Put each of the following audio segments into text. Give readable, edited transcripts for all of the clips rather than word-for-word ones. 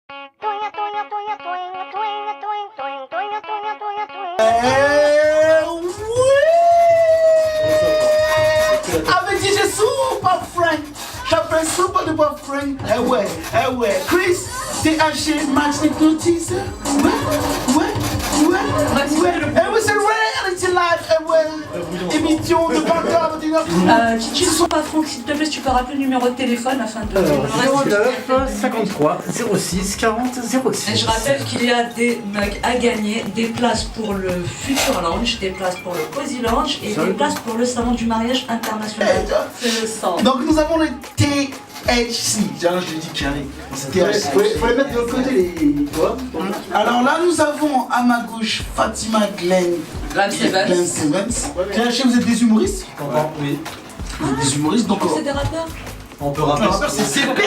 Avec DJ Super Frank, j'appelle Super Duper Frank. Eh ouais, Chris, THC Match Hypnotise. Ouais. Eh ouais, c'est le Reality Life. Eh ouais, émission de 20h à 21h. Chichi, Super Franck, s'il te plaît, tu peux rappeler le numéro de téléphone afin de... 09 53 06 40 06. Et je rappelle qu'il y a des mugs à gagner, des places pour le Future Lounge, des places pour le Cozy Lounge et des places pour le salon du mariage international. C'est le sang. Donc nous avons le THC. Tiens, je l'ai dit carré. C'est THC. Faut les mettre de l'autre côté les doigts. Alors là nous avons à ma gauche Fatima Glenn Stevens. THC, vous êtes des humoristes? Oui. Vous êtes des humoristes donc. C'est des rappeurs? On peut rappeler. C'est CP.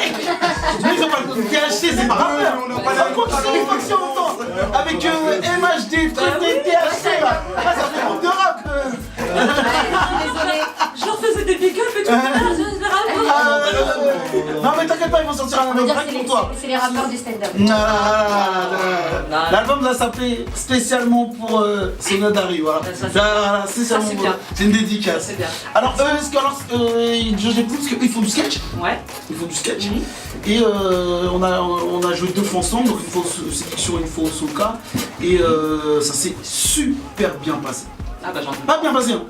Ils ont pas le THC, c'est pas rappeur. On a pas la satisfaction longtemps. Avec MHD, THC là. Ça fait groupe de rock. Désolé, je leur faisais des big up et tout. Non mais t'inquiète pas, ils vont sortir un album direct pour toi. C'est les rappeurs du stand-up. L'album va s'appeler spécialement pour Sonia Dari, voilà. C'est une dédicace. C'est bien. Alors j'ai plus parce qu'ils font du sketch. Ouais. Ils font du sketch. Et on a joué 2 fois ensemble, donc une fois au séduction et une fois au Soka. Et ça s'est super bien passé. Ah bah j'entends. Pas bien passé, hein.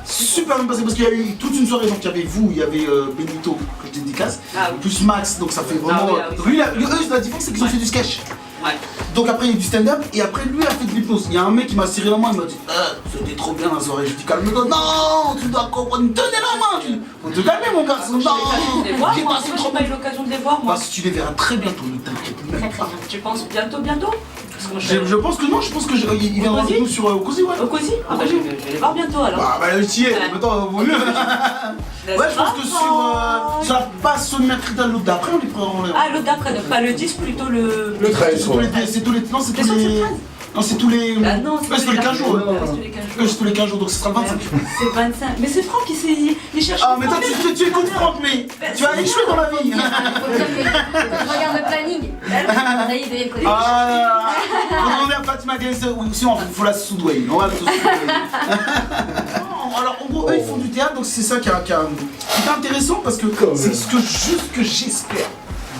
Super bien passé parce qu'il y a eu toute une soirée, donc il y avait vous, il y avait Benito que je dédicace, plus Max, donc ça fait vraiment. Lui, eux, la différence c'est qu'ils ont fait du sketch. Ouais. Donc après il y a eu du stand-up et après lui a fait de l'hypnose. Il y a un mec qui m'a serré la main, il m'a dit c'était trop bien la soirée. Je dis calme-toi, non, tu dois comprendre, tenez la main. Je dis, faut te calmer mon garçon, non. J'ai pas eu l'occasion de les voir moi. Parce que tu les verras très bientôt, ne t'inquiète même pas. Tu penses bientôt? Je pense que non, je pense qu'il viendra avec nous sur au Cozy, ouais. Au Cozy? Ah bah je vais les voir bientôt alors. Bah tu y es, maintenant vaut mieux. Ouais, je pense que sur la passe au mercredi à l'autre d'après, on les prend. Ah, l'autre d'après, donc pas le 10, plutôt le 13. C'est tous les. Non, c'est tous les. Non, c'est tous les. Ah non, c'est tous les 15 jours. C'est tous les 15 jours, donc ce sera le 25. C'est 25. Mais c'est Franck qui s'est. Il cherche. Ah, mais toi, tu écoutes Franck, mais tu as échoué dans la vie. Regarde le planning. Ça y est, il connaît. Ah, on demandait à Fatima Gaines, sinon il faut la Soudway. On va la Soudway. Alors en gros, eux ils font du théâtre, donc c'est ça qui est intéressant parce que c'est juste que j'espère.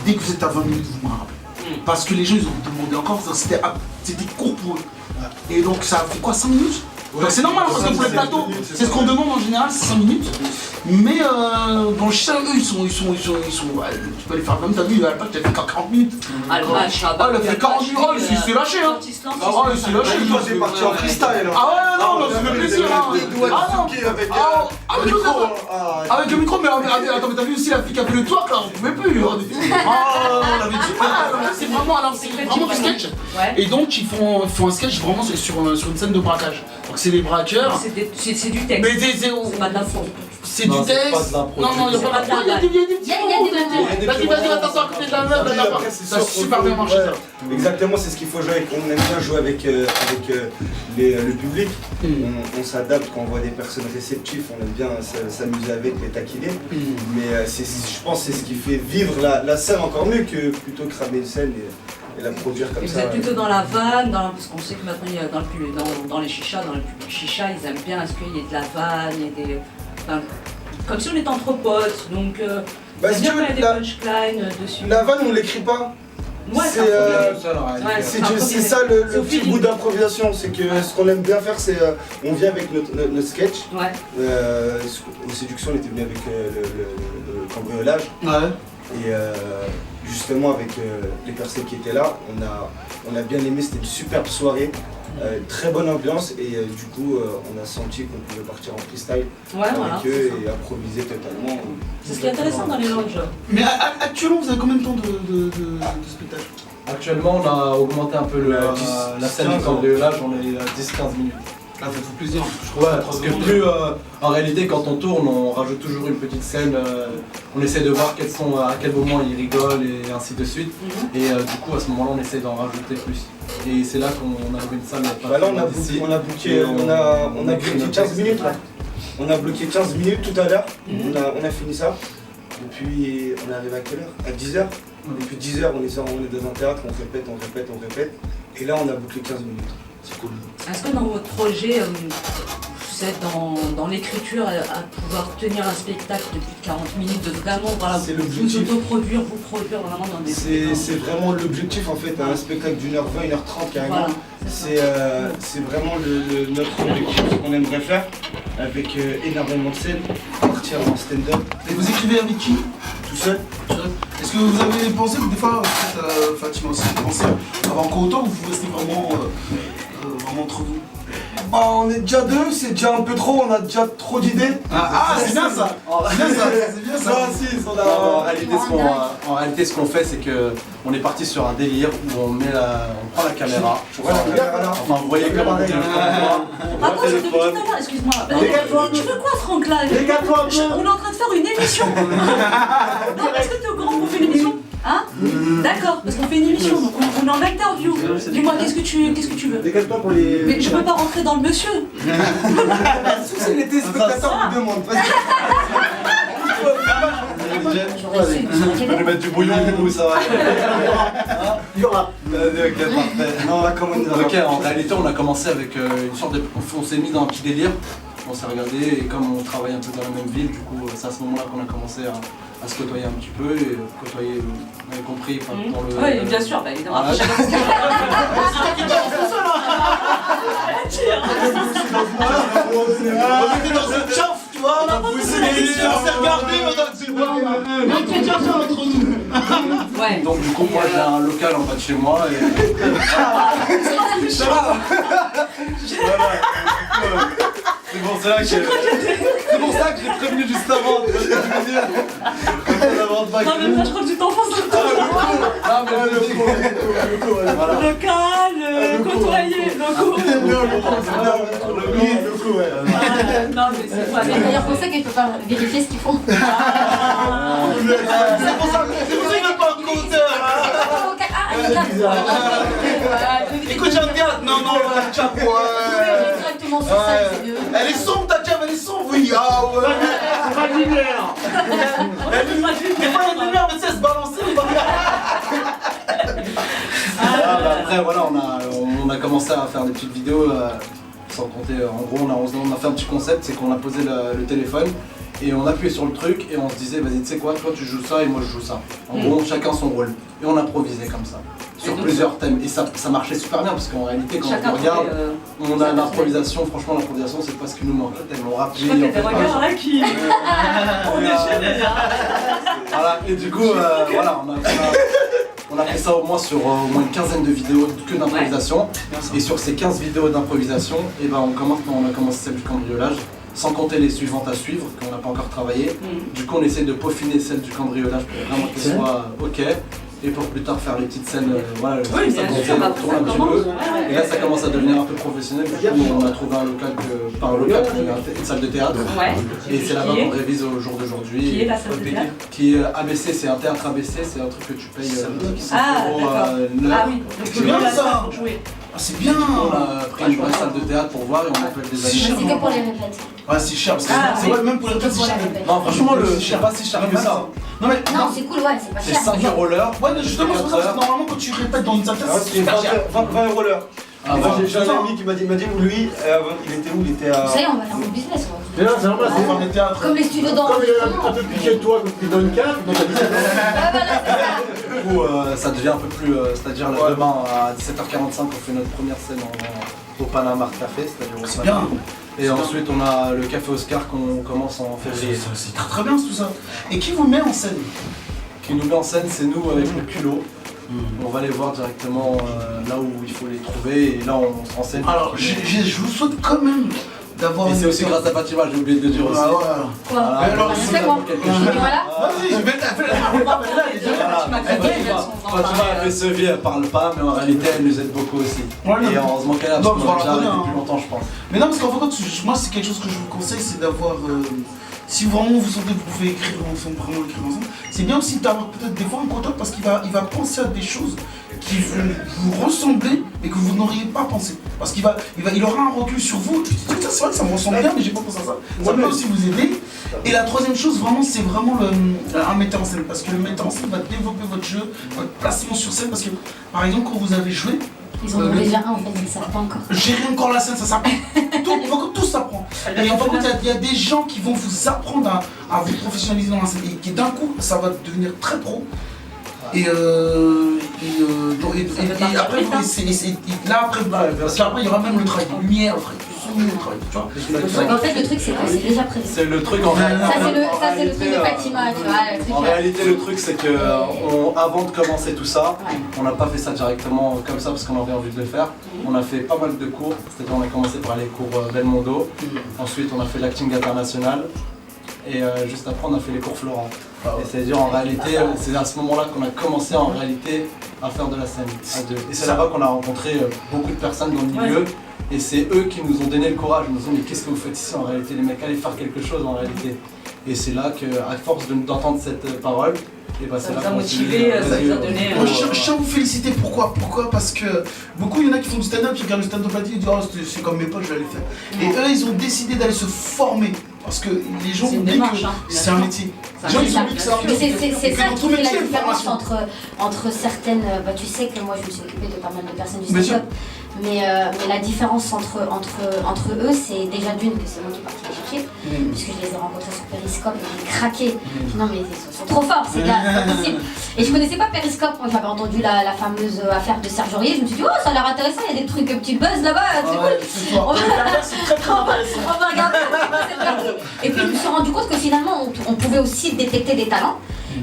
Dès que vous êtes à 20 minutes, vous me rappelez. Parce que les gens ils ont demandé encore, c'était court pour eux. Et donc ça a fait quoi, 5 minutes? Donc c'est normal parce que pour les plateaux, c'est ce qu'on demande en général, c'est 5 minutes. Mais dans le chien, eux ils sont. Ouais, tu peux les faire comme t'as vu, à l'époque t'as fait 40 minutes. Ah le match, il a fait 40 minutes, oh il s'est lâché hein. Ah il s'est lâché. Toi t'es parti en freestyle. Ah ouais non, ça fait plaisir hein. Avec le micro, mais attends, mais t'as vu aussi la fille qui a fait le toit là, on pouvait plus. On avait dit c'est vraiment du sketch. Et donc ils font un sketch vraiment sur une scène de braquage. Donc c'est les braqueurs. C'est du texte. Mais c'est pas de l'info. C'est du texte. Non, il y a pas de la. Vas-y, attention à côté de la meuf, là-bas. Ça a super bien marché ça. Exactement, c'est ce qu'il faut jouer. On aime bien jouer avec le public. On s'adapte quand on voit des personnes réceptives, on aime bien s'amuser avec, les taquiner. Mais je pense que c'est ce qui fait vivre la scène encore mieux que plutôt cramer une scène et la produire comme ça. Vous êtes plutôt dans la vanne, parce qu'on sait que maintenant il y a dans les chichas, dans le public chicha, ils aiment bien à ce qu'il y ait de la vanne, il y ait des. Enfin, comme si on était entre potes, donc si bien tu veux, qu'il y a des punchlines dessus. La vanne on l'écrit pas. Ouais, c'est ça le petit bout d'improvisation, c'est que ce qu'on aime bien faire c'est on vient avec notre sketch. Ouais. Aux séductions on était venu avec le cambriolage. Ouais. Et justement avec les personnes qui étaient là, on a bien aimé, c'était une superbe soirée. Très bonne ambiance et du coup on a senti qu'on pouvait partir en freestyle avec eux et improviser totalement. C'est ce qui est intéressant dans les lounges. Mais actuellement vous avez combien de temps de spectacle? Actuellement on a augmenté un peu la scène du cambriolage, on est à 10-15 minutes. Ah, ça fait plaisir. Ouais, parce que plus en réalité quand on tourne on rajoute toujours une petite scène, on essaie de voir à quel moment ils rigolent et ainsi de suite. Et du coup à ce moment là on essaie d'en rajouter plus. Et c'est là qu'on a ouvert une salle. Là on a bloqué 15 minutes là. On a bloqué 15 minutes tout à l'heure, on a fini ça. Depuis, on est arrivé à quelle heure? À 10h. Depuis 10h, on est dans un théâtre, on répète. Et là, on a bouclé 15 minutes. C'est cool. Est-ce que dans votre projet, vous êtes dans l'écriture à pouvoir tenir un spectacle de plus de 40 minutes, de vraiment voilà, C'est vous l'objectif. autoproduire, vous produire vraiment dans des C'est vraiment l'objectif en fait, un spectacle d'1h20, 1h30 carrément. Voilà, C'est vraiment notre objectif, ce qu'on aimerait faire avec énormément de scènes, partir en stand-up. Et vous écrivez avec qui? Tout seul. Est-ce que vous avez pensé que des fois, peut-être Fatima aussi, pensé avant encore autant ou vous restez vraiment entre vous? Bah, on est déjà deux, c'est déjà un peu trop, on a déjà trop d'idées. C'est bien ça. C'est bien ça. C'est bien ça. Ah, si, on a... En réalité, ce qu'on fait, c'est que on est parti sur un délire où on prend la caméra. Enfin, vous voyez comment on dit Attends, je depuis tout à l'heure, excuse-moi. Tu veux quoi, Franck, là? On est en train de faire une émission. Non, est-ce que tu es au courant qu'on fait une émission? Hein? D'accord, parce qu'on fait une émission, donc on est en interview. Dis-moi, qu'est-ce que tu veux? Dégage-toi pour les... Mais je peux pas rentrer dans le monsieur. C'est les téléspectateurs qui demandent. Je vais lui mettre du bouillon ou ça va. Il y aura. Non, là, comme on est dans Ok, en réalité, on a commencé avec une sorte de. On s'est mis dans un petit délire. On s'est regardé et comme on travaille un peu dans la même ville, du coup, c'est à ce moment-là qu'on a commencé à se côtoyer un petit peu et côtoyer, vous avez compris, dans le. Oui, bien sûr, bah, évidemment. Voilà. On était dans un chauffe, tu vois, on a poussé les yeux, on s'est regardé, on a dit l'entretien entre nous. Ouais. Donc du coup, moi j'ai un local en bas de chez moi et. C'est pour ça que j'ai prévenu juste avant. Tu vois ce que je veux dire? Non, mais moi je crois que tu t'enfonces le local, côtoyer, locaux. Non, mais c'est pas C'est d'ailleurs pour ça que je peux pas vérifier ce qu'ils font. C'est pour ça qu'il veut pas de compteur. Écoute, j'ai un théâtre. Non, la tchape, ouais. Directement sur ça, c'est mieux. Elle est sombre, ta tchape, elle est sombre, oui. Ah ouais. C'est pas linéaire. Des fois, il y a une lumière, mais tu sais, se balancer ou pas? Après, voilà, on a commencé à faire des petites vidéos. Sans compter, en gros, on a fait un petit concept, c'est qu'on a posé le téléphone et on appuyait sur le truc et on se disait, vas-y, tu sais quoi, toi tu joues ça et moi je joue ça. En gros, chacun son rôle. Et on improvisait comme ça, sur plusieurs thèmes. Et ça marchait super bien parce qu'en réalité, quand on regarde, on a l'improvisation. Franchement, l'improvisation, c'est pas ce qui nous manque. Tellement rapide. Je crois qu'il y a des regards là qui. On est gênés. Voilà, et du coup, voilà, on a fait ça au moins sur au moins une quinzaine de vidéos que d'improvisation. Et sur ces 15 vidéos d'improvisation, et ben on a commencé celle du cambriolage, sans compter les suivantes à suivre, qu'on n'a pas encore travaillé. Du coup, on essaie de peaufiner celle du cambriolage pour vraiment qu'elle soit ok. Et pour plus tard faire les petites scènes, voilà, Oui, bien sûr, tourne un petit peu. Et là, ça commence à devenir un peu professionnel. Du coup, on a trouvé un local, une salle de théâtre. Ouais. Et c'est là-bas qu'on révise au jour d'aujourd'hui. Qui est la salle de théâtre? Qui est ABC, c'est un théâtre ABC, c'est un truc que tu payes 100 Ah, euros d'accord. l'heure. Ah oui, donc C'est bien ça. pour jouer. Ah, c'est bien. On a pris une vraie salle de théâtre pour voir et on appelle des amis. C'est que pour les répètes. Ouais, c'est cher parce que c'est oui. vrai, même pour les C'est pour les répètes. répètes. Non, franchement, c'est pas si cher que ça. Non, mais Non, c'est cool, ouais, c'est pas C'est cher. 5 euros l'heure. Ouais, mais justement, c'est pour ça que normalement, quand tu répètes dans une salle, c'est C'est super cher. 20 euros l'heure. Ah, Moi, bah, j'ai un ami qui m'a dit où lui, il était où? Il était à... Ça y est, on va faire du business. on va. Mais là, c'est normal, On va faire des théâtres. Comme les studios comme il est un d'enregistrement. peu plus piqué que toi, comme tu donnes 4, donc t'as dit ça. Ah, voilà, c'est ça. Du coup, ça devient un peu plus. C'est-à-dire, là, demain à 17h45, on fait notre première scène au Panama Café, c'est-à-dire au C'est Panama. bien. Et ensuite, on a le Café Oscar qu'on commence en février. C'est très très bien tout ça. Et qui vous met en scène? Qui nous met en scène, c'est nous avec le culot. On va les voir directement là où il faut les trouver et là on se renseigne. Alors, je vous souhaite quand même d'avoir. Et c'est aussi grâce à Fatima, j'ai oublié de le dire aussi. Ah ouais. Quoi Voilà. alors, Je si sais, moi. quelque chose. Et voilà. Vas-y, je vais t'appeler Fatima, elle fait ce vie, elle parle pas, mais en réalité elle nous aide beaucoup aussi. Ouais, Et heureusement qu'elle a, non, parce qu'on mais l'a déjà voilà, depuis hein. longtemps je pense. Mais non, parce qu'en fait, moi, c'est quelque chose que je vous conseille, c'est d'avoir si vraiment vous sentez que vous pouvez écrire ensemble, vraiment écrire ensemble, c'est bien aussi d'avoir peut-être des fois un contact parce qu'il va penser à des choses qui vont vous ressembler mais que vous n'auriez pas pensé. Parce il aura un recul sur vous. C'est vrai que ça me ressemble bien, mais j'ai pas pensé à ça. Ça peut aussi vous aider. Et la troisième chose, vraiment, c'est vraiment un metteur en scène. Parce que le metteur en scène va développer votre jeu, votre placement sur scène. Parce que, par exemple, quand vous avez joué, ils en ont déjà un en fait, ils ne savent pas encore. Gérer encore la scène, ça s'apprend. Tout s'apprend. Et en fait, il y a des gens qui vont vous apprendre à vous professionnaliser dans la scène. Et qui d'un coup, ça va devenir très pro. Et après, il y aura même le travail de lumière, le travail de travail, tu vois. Donc en fait, le truc, c'est que c'est déjà prévu. C'est le truc en réalité. Ça, c'est le truc de Fatima, tu vois. En réalité, le truc, c'est que avant de commencer tout ça, on n'a pas fait ça directement comme ça parce qu'on avait envie de le faire. On a fait pas mal de cours, c'est-à-dire on a commencé par les cours Belmondo, ensuite on a fait l'acting international et juste après on a fait les cours Florent. Et c'est-à-dire en réalité, c'est à ce moment-là qu'on a commencé en réalité à faire de la scène à deux. Et c'est là-bas qu'on a rencontré beaucoup de personnes dans le milieu. Et c'est eux qui nous ont donné le courage, ils nous ont dit mais qu'est-ce que vous faites ici en réalité les mecs, allez faire quelque chose en réalité. Et c'est là qu'à force d'entendre cette parole, et bah, ça vous a motivé, ça vous a donné... Moi je tiens à vous féliciter, pourquoi parce que beaucoup il y en a qui font du stand-up, qui regardent le stand-up à dire, ils disent oh c'est comme mes potes, je vais aller faire. Et eux ils ont décidé d'aller se former. Parce que les gens oublient que c'est un métier. C'est ça qui fait la différence entre certaines... Bah, tu sais que moi je me suis occupée de pas mal de personnes du stand-up. Mais la différence entre eux, c'est déjà d'une que c'est moi qui est partie les chercher, puisque je les ai rencontrés sur Periscope et j'ai craqué. Non mais ils sont trop forts ces gars, c'est pas possible. Et je connaissais pas Periscope, moi j'avais entendu la fameuse affaire de Serge Aurier, je me suis dit oh ça a l'air intéressant, il y a des trucs, petits buzz là-bas, c'est cool. On va regarder. Et puis je me suis rendu compte que finalement on pouvait aussi détecter des talents.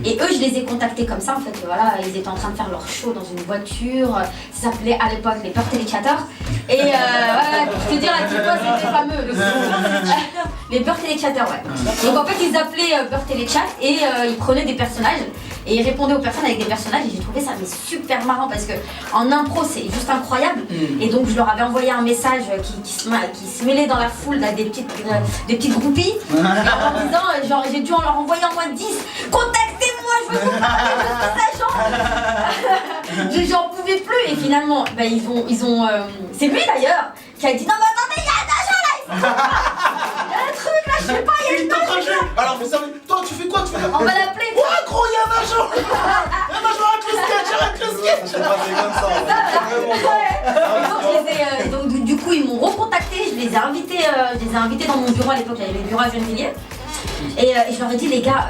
Et eux, je les ai contactés comme ça, en fait, voilà, ils étaient en train de faire leur show dans une voiture, ça s'appelait à l'époque les Peurs Téléchateurs. Et voilà, je te dis à quel point c'était fameux, les Peurs Téléchateurs, ouais. Donc en fait, ils appelaient Peurs Téléchat et ils prenaient des personnages et ils répondaient aux personnes avec des personnages et j'ai trouvé ça mais super marrant parce que en impro, c'est juste incroyable. Et donc je leur avais envoyé un message qui se mêlait dans la foule là, des petites groupies. Et en disant, genre, j'ai dû en leur envoyer en moins de 10, contactez-moi, je veux vous parler de cet agent. J'en pouvais plus et finalement, bah, ils ont c'est lui d'ailleurs qui a dit non mais attendez, il y a un agent là, il faut il y a un truc là, je sais pas, il y a une agent. Alors vous savez, toi tu fais quoi? On va l'appeler. Ouais gros, il y a un agent. Il y a un agent avec le sketch, C'est passé comme ça. Donc du coup ils m'ont recontacté, je les ai invités dans mon bureau à l'époque, j'avais le bureau à Gennevilliers. Et je leur ai dit les gars,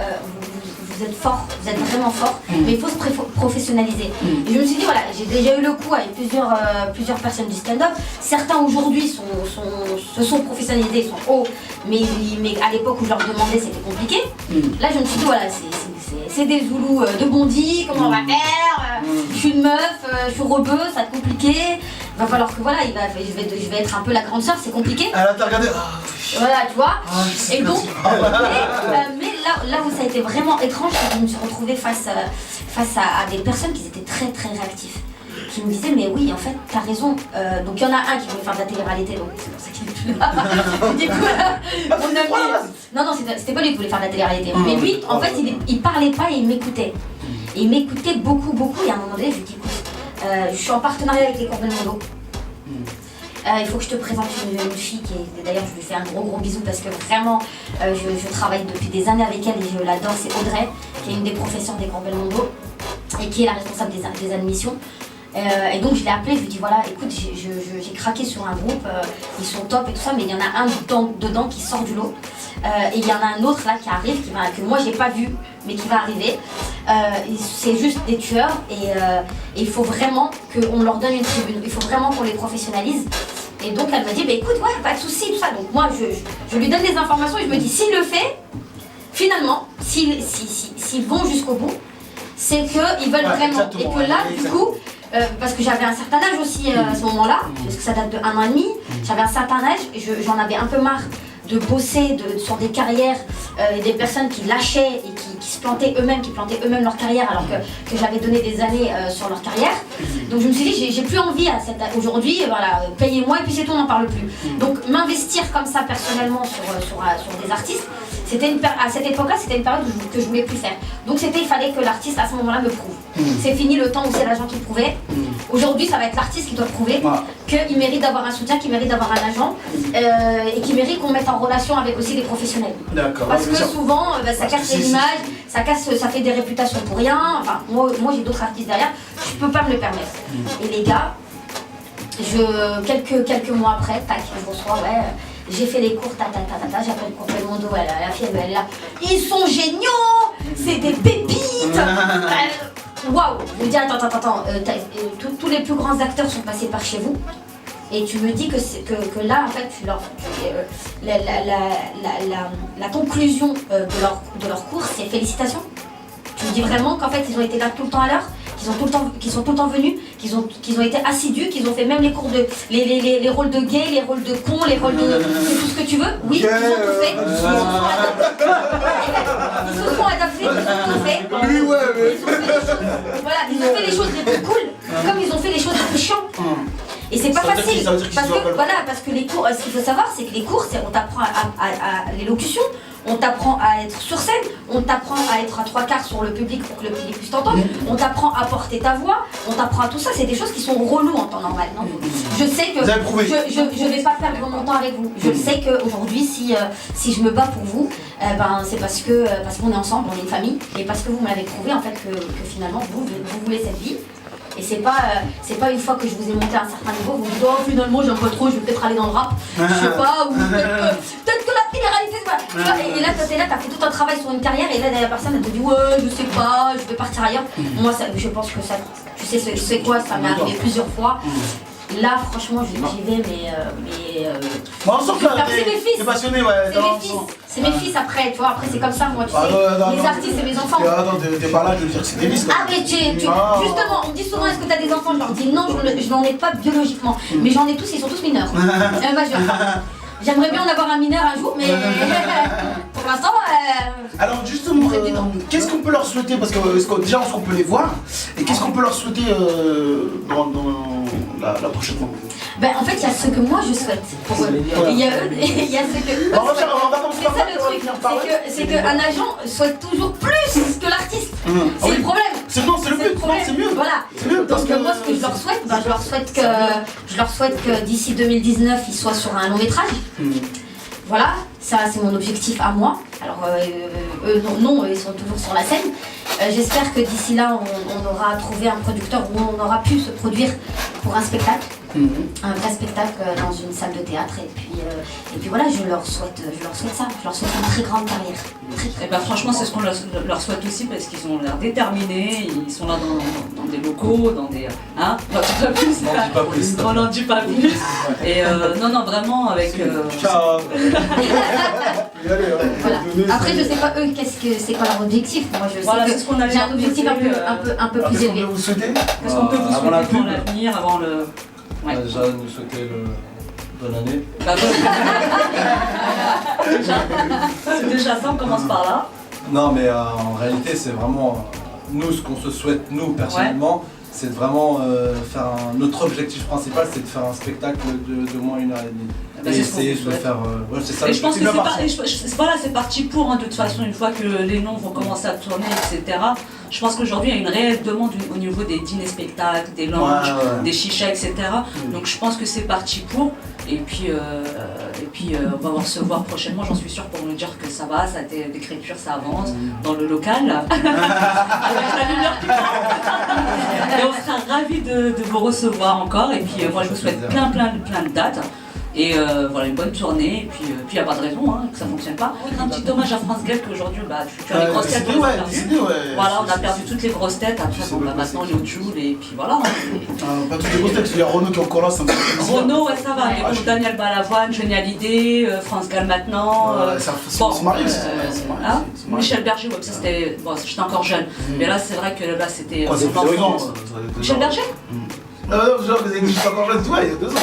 vous êtes forts, vous êtes vraiment forts, mais il faut se professionnaliser. Et je me suis dit voilà, j'ai déjà eu le coup avec plusieurs personnes du stand-up. Certains aujourd'hui se sont professionnalisés, ils sont hauts, mais à l'époque où je leur demandais c'était compliqué. Là je me suis dit voilà, c'est des Zoulous de Bondy, comment on va faire, je suis une meuf, je suis rebeu, ça va être compliqué. Va falloir que voilà, je vais être un peu la grande sœur, c'est compliqué. Alors t'as regardé. Voilà, tu vois. Et donc, mais là où ça a été vraiment étrange, c'est que je me suis retrouvée face à des personnes qui étaient très très réactifs. Qui me disaient mais oui en fait t'as raison. Donc il y en a un qui voulait faire de la télé-réalité, donc c'est pour ça qu'il est plus là. Du coup, mon ami. Non, c'était pas lui qui voulait faire de la télé-réalité. Mais lui, en fait, il parlait pas et il m'écoutait. Et il m'écoutait beaucoup et à un moment donné je lui dis écoute, je suis en partenariat avec les Cours Belmondo. Il faut que je te présente une fille qui est, d'ailleurs je lui fais un gros bisou parce que vraiment je travaille depuis des années avec elle et je l'adore, c'est Audrey qui est une des professeurs des Cours Belmondo et qui est la responsable des admissions. Et donc je l'ai appelée, je lui ai dit voilà écoute j'ai craqué sur un groupe, ils sont top et tout ça mais il y en a un dedans qui sort du lot et il y en a un autre là qui arrive que moi j'ai pas vu mais qui va arriver. C'est juste des tueurs et il faut vraiment qu'on leur donne une tribune, il faut vraiment qu'on les professionnalise. Et donc elle m'a dit bah écoute ouais pas de soucis tout ça, donc moi je lui donne des informations et je me dis s'il le fait, finalement s'ils vont jusqu'au bout, c'est qu'ils veulent vraiment et que là du coup parce que j'avais un certain âge aussi à ce moment-là, parce que ça date de 1 an et demi, j'avais un certain âge, j'en avais un peu marre de bosser sur des carrières, des personnes qui lâchaient et qui se plantaient eux-mêmes, qui plantaient eux-mêmes leur carrière alors que j'avais donné des années sur leur carrière. Donc je me suis dit j'ai plus envie aujourd'hui, voilà, payez-moi et puis c'est tout, on n'en parle plus. Donc m'investir comme ça personnellement sur des artistes, À cette époque-là, c'était une période que je voulais plus faire. Donc il fallait que l'artiste à ce moment-là me prouve. C'est fini le temps où c'est l'agent qui prouvait. Aujourd'hui, ça va être l'artiste qui doit prouver qu'il mérite d'avoir un soutien, qu'il mérite d'avoir un agent et qu'il mérite qu'on mette en relation avec aussi des professionnels. D'accord. Parce que souvent, ça casse l'image, ça fait des réputations pour rien. Enfin, moi j'ai d'autres artistes derrière, je peux pas me le permettre. Et les gars, quelques mois après, tac, je reçois, j'ai fait les cours, j'appelle le cours Belmondo, la fille elle est là. Ils sont géniaux, c'est des pépites. Waouh, je me dis attends, tous les plus grands acteurs sont passés par chez vous. Et tu me dis que là, en fait, la conclusion de leur cours, c'est félicitations. Tu me dis vraiment qu'en fait, ils ont été là tout le temps à l'heure, qu'ils sont tout le temps venus, qu'ils ont été assidus, qu'ils ont fait même les cours de les rôles de gay, les rôles de con, les rôles de tout ce que tu veux. Oui, ils ont tout fait. Ils se sont adaptés, ils ont tout fait. Oui, ouais, mais... Voilà, ils ont fait les choses les plus cool, comme ils ont fait les choses les plus chiants. Et c'est pas facile, parce que les cours, ce qu'il faut savoir, c'est que les cours, on t'apprend à l'élocution, on t'apprend à être sur scène, on t'apprend à être à 3/4 sur le public pour que le public puisse t'entendre, on t'apprend à porter ta voix, on t'apprend à tout ça, c'est des choses qui sont reloues en temps normal. Non, je sais que je vais pas perdre mon temps avec vous. Je sais qu'aujourd'hui, si je me bats pour vous, c'est parce qu'on est ensemble, on est une famille, et parce que vous m'avez prouvé en fait que finalement vous voulez cette vie. Et c'est pas une fois que je vous ai monté à un certain niveau, vous me dites oh finalement j'aime pas trop, je vais peut-être aller dans le rap, je sais pas, ou peut-être que la télé-réalité c'est pas. Et là toi t'es là, t'as fait tout un travail sur une carrière et là la personne elle te dit ouais je sais pas, je vais partir ailleurs. Moi je pense que ça, tu sais c'est quoi, ça m'est arrivé plusieurs fois. Là franchement j'y vais mais on sent que c'est mes fils, t'es passionné, c'est mes fils après, tu vois, après c'est comme ça moi tu sais, les artistes c'est mes enfants. Attends, t'es pas là, je veux dire que c'est des fils. Ah mais justement, on me dit souvent est-ce que t'as des enfants, je leur dis non, je n'en ai pas biologiquement, mais j'en ai tous, ils sont tous mineurs. J'aimerais bien en avoir un mineur un jour, mais pour l'instant... Alors justement, qu'est-ce qu'on peut leur souhaiter? Parce que déjà on peut les voir, et qu'est-ce qu'on peut leur souhaiter dans la prochaine fois? En fait, il y a ce que moi je souhaite pour eux. Il y a eux, il y a ce que eux souhaitent. C'est ça le truc, c'est qu'un agent souhaite toujours plus que l'artiste. C'est le problème. C'est le but, c'est mieux. Voilà. Donc moi ce que je leur souhaite, je leur souhaite que d'ici 2019 ils soient sur un long métrage. Voilà, ça c'est mon objectif à moi. Alors eux non, ils sont toujours sur la scène. J'espère que d'ici là on aura trouvé un producteur où on aura pu se produire pour un spectacle. Un vrai spectacle dans une salle de théâtre et puis voilà, je leur souhaite ça, je leur souhaite une très grande carrière. Et franchement c'est ce qu'on leur souhaite aussi parce qu'ils ont l'air déterminés, ils sont là dans des locaux, dans des... Hein, on n'en dit pas plus. Et non vraiment avec... Ciao. Voilà. Après je sais pas eux c'est quoi leur objectif, moi je sais que j'ai un objectif un peu plus élevé. Qu'est-ce qu'on peut vous souhaiter pour l'avenir avant le... Ouais. Déjà, nous souhaiter bonne année. C'est déjà ça, on commence par là. Non, mais en réalité, c'est vraiment nous, ce qu'on se souhaite, nous, personnellement, c'est de vraiment faire notre objectif principal, c'est de faire un spectacle de moins 1h30. Et essayer de le faire. C'est ça. Et je pense que c'est parti pour, hein, de toute façon, une fois que les noms vont commencer à tourner, etc. Je pense qu'aujourd'hui, il y a une réelle demande au niveau des dîners-spectacles, des lounges, des chichas, etc. Donc je pense que c'est parti pour. Et puis on va se voir prochainement, j'en suis sûre, pour nous dire que ça va, l'écriture ça avance dans le local. Avec la lumière qui part. Et on sera ravis de vous recevoir encore. Et puis moi je vous souhaite plein de dates. Et voilà, une bonne tournée, et puis il n'y a pas de raison que ça ne fonctionne pas. Un petit hommage à France Gall qu'aujourd'hui, tu as les grosses têtes. Voilà, on a perdu toutes les grosses têtes, après maintenant les Jules, et puis voilà. Pas toutes les grosses têtes, il y a Renaud qui est encore là, ça me fait plaisir. Renaud, ça va, mais bon, Daniel Balavoine, Johnny Hallyday, France Gall maintenant. C'est marié, Michel Berger, ça c'était. Bon, j'étais encore jeune, mais là c'est vrai que là c'était. Michel Berger? Non, genre, vous avez dit que je suis encore jeune, toi, il y a 2 ans.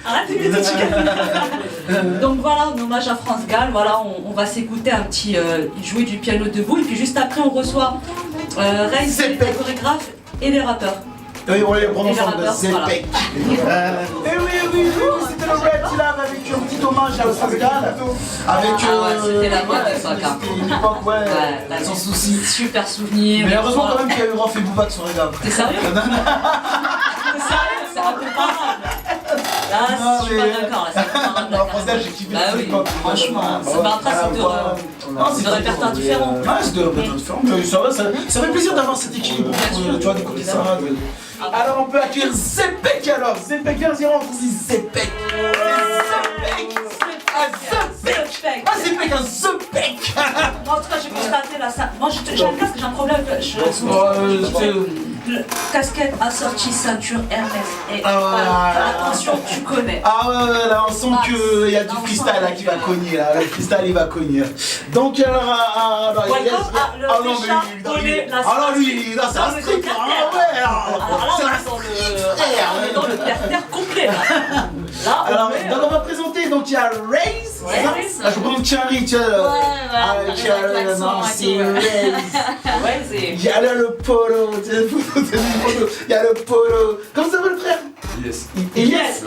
Arrête, donc voilà, en hommage à France Gall, voilà, on va s'écouter un petit jouer du piano debout et puis juste après on reçoit Ray, les chorégraphes et les rappeurs. Oui, on les prononce Et en le rappeur, Zepek. Et oui, c'était le Red Lab avec un petit hommage à Pascal. Avec. C'était la mode à l'époque. C'était une époque, ouais, sans souci. Super souvenir. Mais heureusement quand même qu'il y a eu Rof et Boubac sur Regab. T'es sérieux? T'es sérieux? C'est incomparable. Là, je suis pas d'accord, là, c'est incomparable. Non, franchement, j'ai kiffé Bah oui, franchement, c'est pas un principe de répertoire différent. Ouais, c'est de répertoire différent. Mais ça fait plaisir d'avoir cet équilibre. Tu vois, d'écouter ça. Alors on peut accueillir Zepek alors. Zepek, viens, on dit Zepek. Zepek. Ah, Zepek, un Zepek. Moi, en tout cas, j'ai constaté là, ça. Moi, j'ai un casque, j'ai un problème. Casquette assortie, ceinture Hermès. Et attention, tu connais. Ah ouais, là on sent qu'il y a du freestyle là qui va cogner là. Le freestyle il va cogner. Donc alors lui, là c'est un street. Ah ouais, on est dans le terre complet là. Alors, donc on va présenter, donc il y a Raze. Ah, je prends Thierry, tu vois. Il y a là le polo, il y a le polo. Comment ça va le frère? Yes. Yes.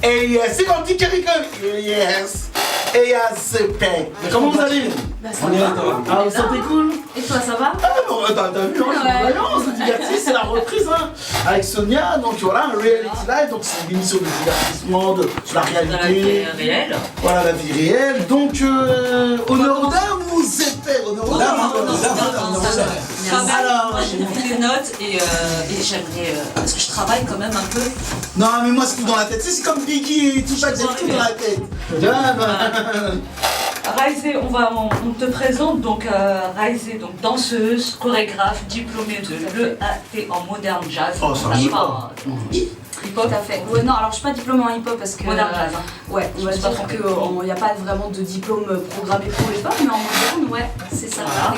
Et yes, c'est comme dit Kerry. Yes. Et il y a Zepek. Comment vous allez? On est là, toi. Ah, vous sentez cool? Et toi, ça va? Ah bon, t'as vu, on se divertit, c'est la reprise hein, avec Sonia, donc voilà, un reality live, donc c'est une émission de divertissement sur la réalité. Réelle. Voilà, la vie réelle, donc honneur aux dames ou Zepek? Honneur aux dames. Alors, j'ai pris des notes et j'aimerais, parce que je travaille quand même un peu. Non mais moi c'est tout dans la tête, c'est comme Biggie et tout ça, j'ai tout dans la tête. Raizé, on te présente donc Raizé, donc danseuse, chorégraphe, diplômée de l'EAT en modern jazz. Oh, ça hip-hop. Tout à fait. Ouais, non, alors je suis pas diplômée en hip-hop parce que. Modern jazz. Ouais, on va dire qu'il n'y a pas vraiment de diplôme programmé pour l'hip-hop, mais en moderne, ouais, c'est ça. Voilà.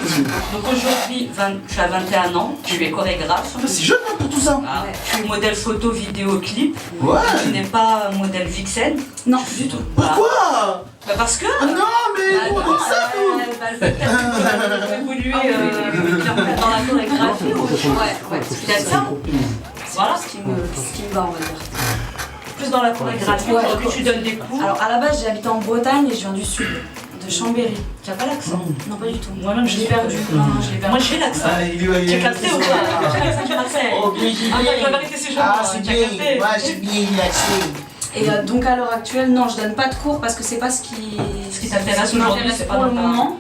Donc aujourd'hui, tu as 21 ans, tu es chorégraphe. C'est jeune hein, pour tout ça. Ah, tu es modèle photo, vidéo, clip. Ouais. Tu n'es pas modèle vixen. Non, du tout. Pourquoi? Bah parce que. Ah non mais on dit ça nous. Évoluer dans la chorégraphie ou ouais, il y a ça. Voilà ce qui me va, on va dire. Plus dans la chorégraphie, Ouais, que tu donnes des cours. Alors à la base, j'ai habité en Bretagne et je viens du sud, de Chambéry. Tu n'as pas l'accent? Non, pas du tout. Moi-même, je l'ai perdu. Moi, j'ai l'accent. Tu as capté ou pas? J'ai l'accent du Marseille. Oh, bien, j'ai Ah, bien. la vérité, c'est chaud. Ah, c'est bien. Ouais, j'ai bien l'accent. Et donc à l'heure actuelle, non, je donne pas de cours parce que c'est pas ce qui t'intéresse aujourd'hui, c'est pas pour le normal. moment.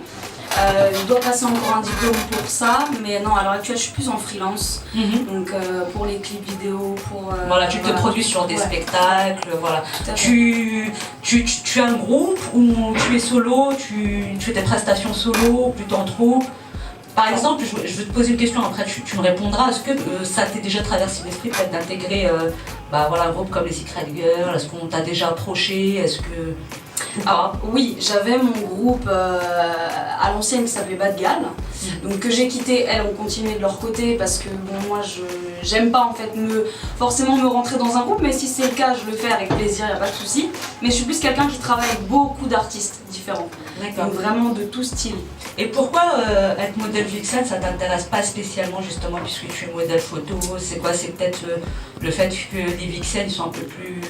Je dois passer encore un diplôme pour ça, mais non, à l'heure actuelle, je suis plus en freelance. Donc pour les clips vidéo, pour. Voilà, tu te produis sur des spectacles, voilà. Tu as un groupe ou tu es solo, tu fais tes prestations solo, plutôt en troupe. Par exemple, je vais te poser une question, après tu me répondras. Est-ce que ça t'est déjà traversé l'esprit peut-être d'intégrer un groupe comme les Secret Girls? Est-ce qu'on t'a déjà approché? Est-ce que... Alors oui, j'avais mon groupe à l'ancienne qui s'appelait Bad Gal, donc que j'ai quitté. Elles ont continué de leur côté parce que bon, moi j'aime pas en fait forcément me rentrer dans un groupe, mais si c'est le cas, je le fais avec plaisir, y a pas de souci. Mais je suis plus quelqu'un qui travaille avec beaucoup d'artistes différents, donc vraiment de tout style. Et pourquoi être modèle vixen, ça t'intéresse pas spécialement justement puisque tu es modèle photo? C'est quoi? C'est peut-être le fait que les vixens sont un peu plus...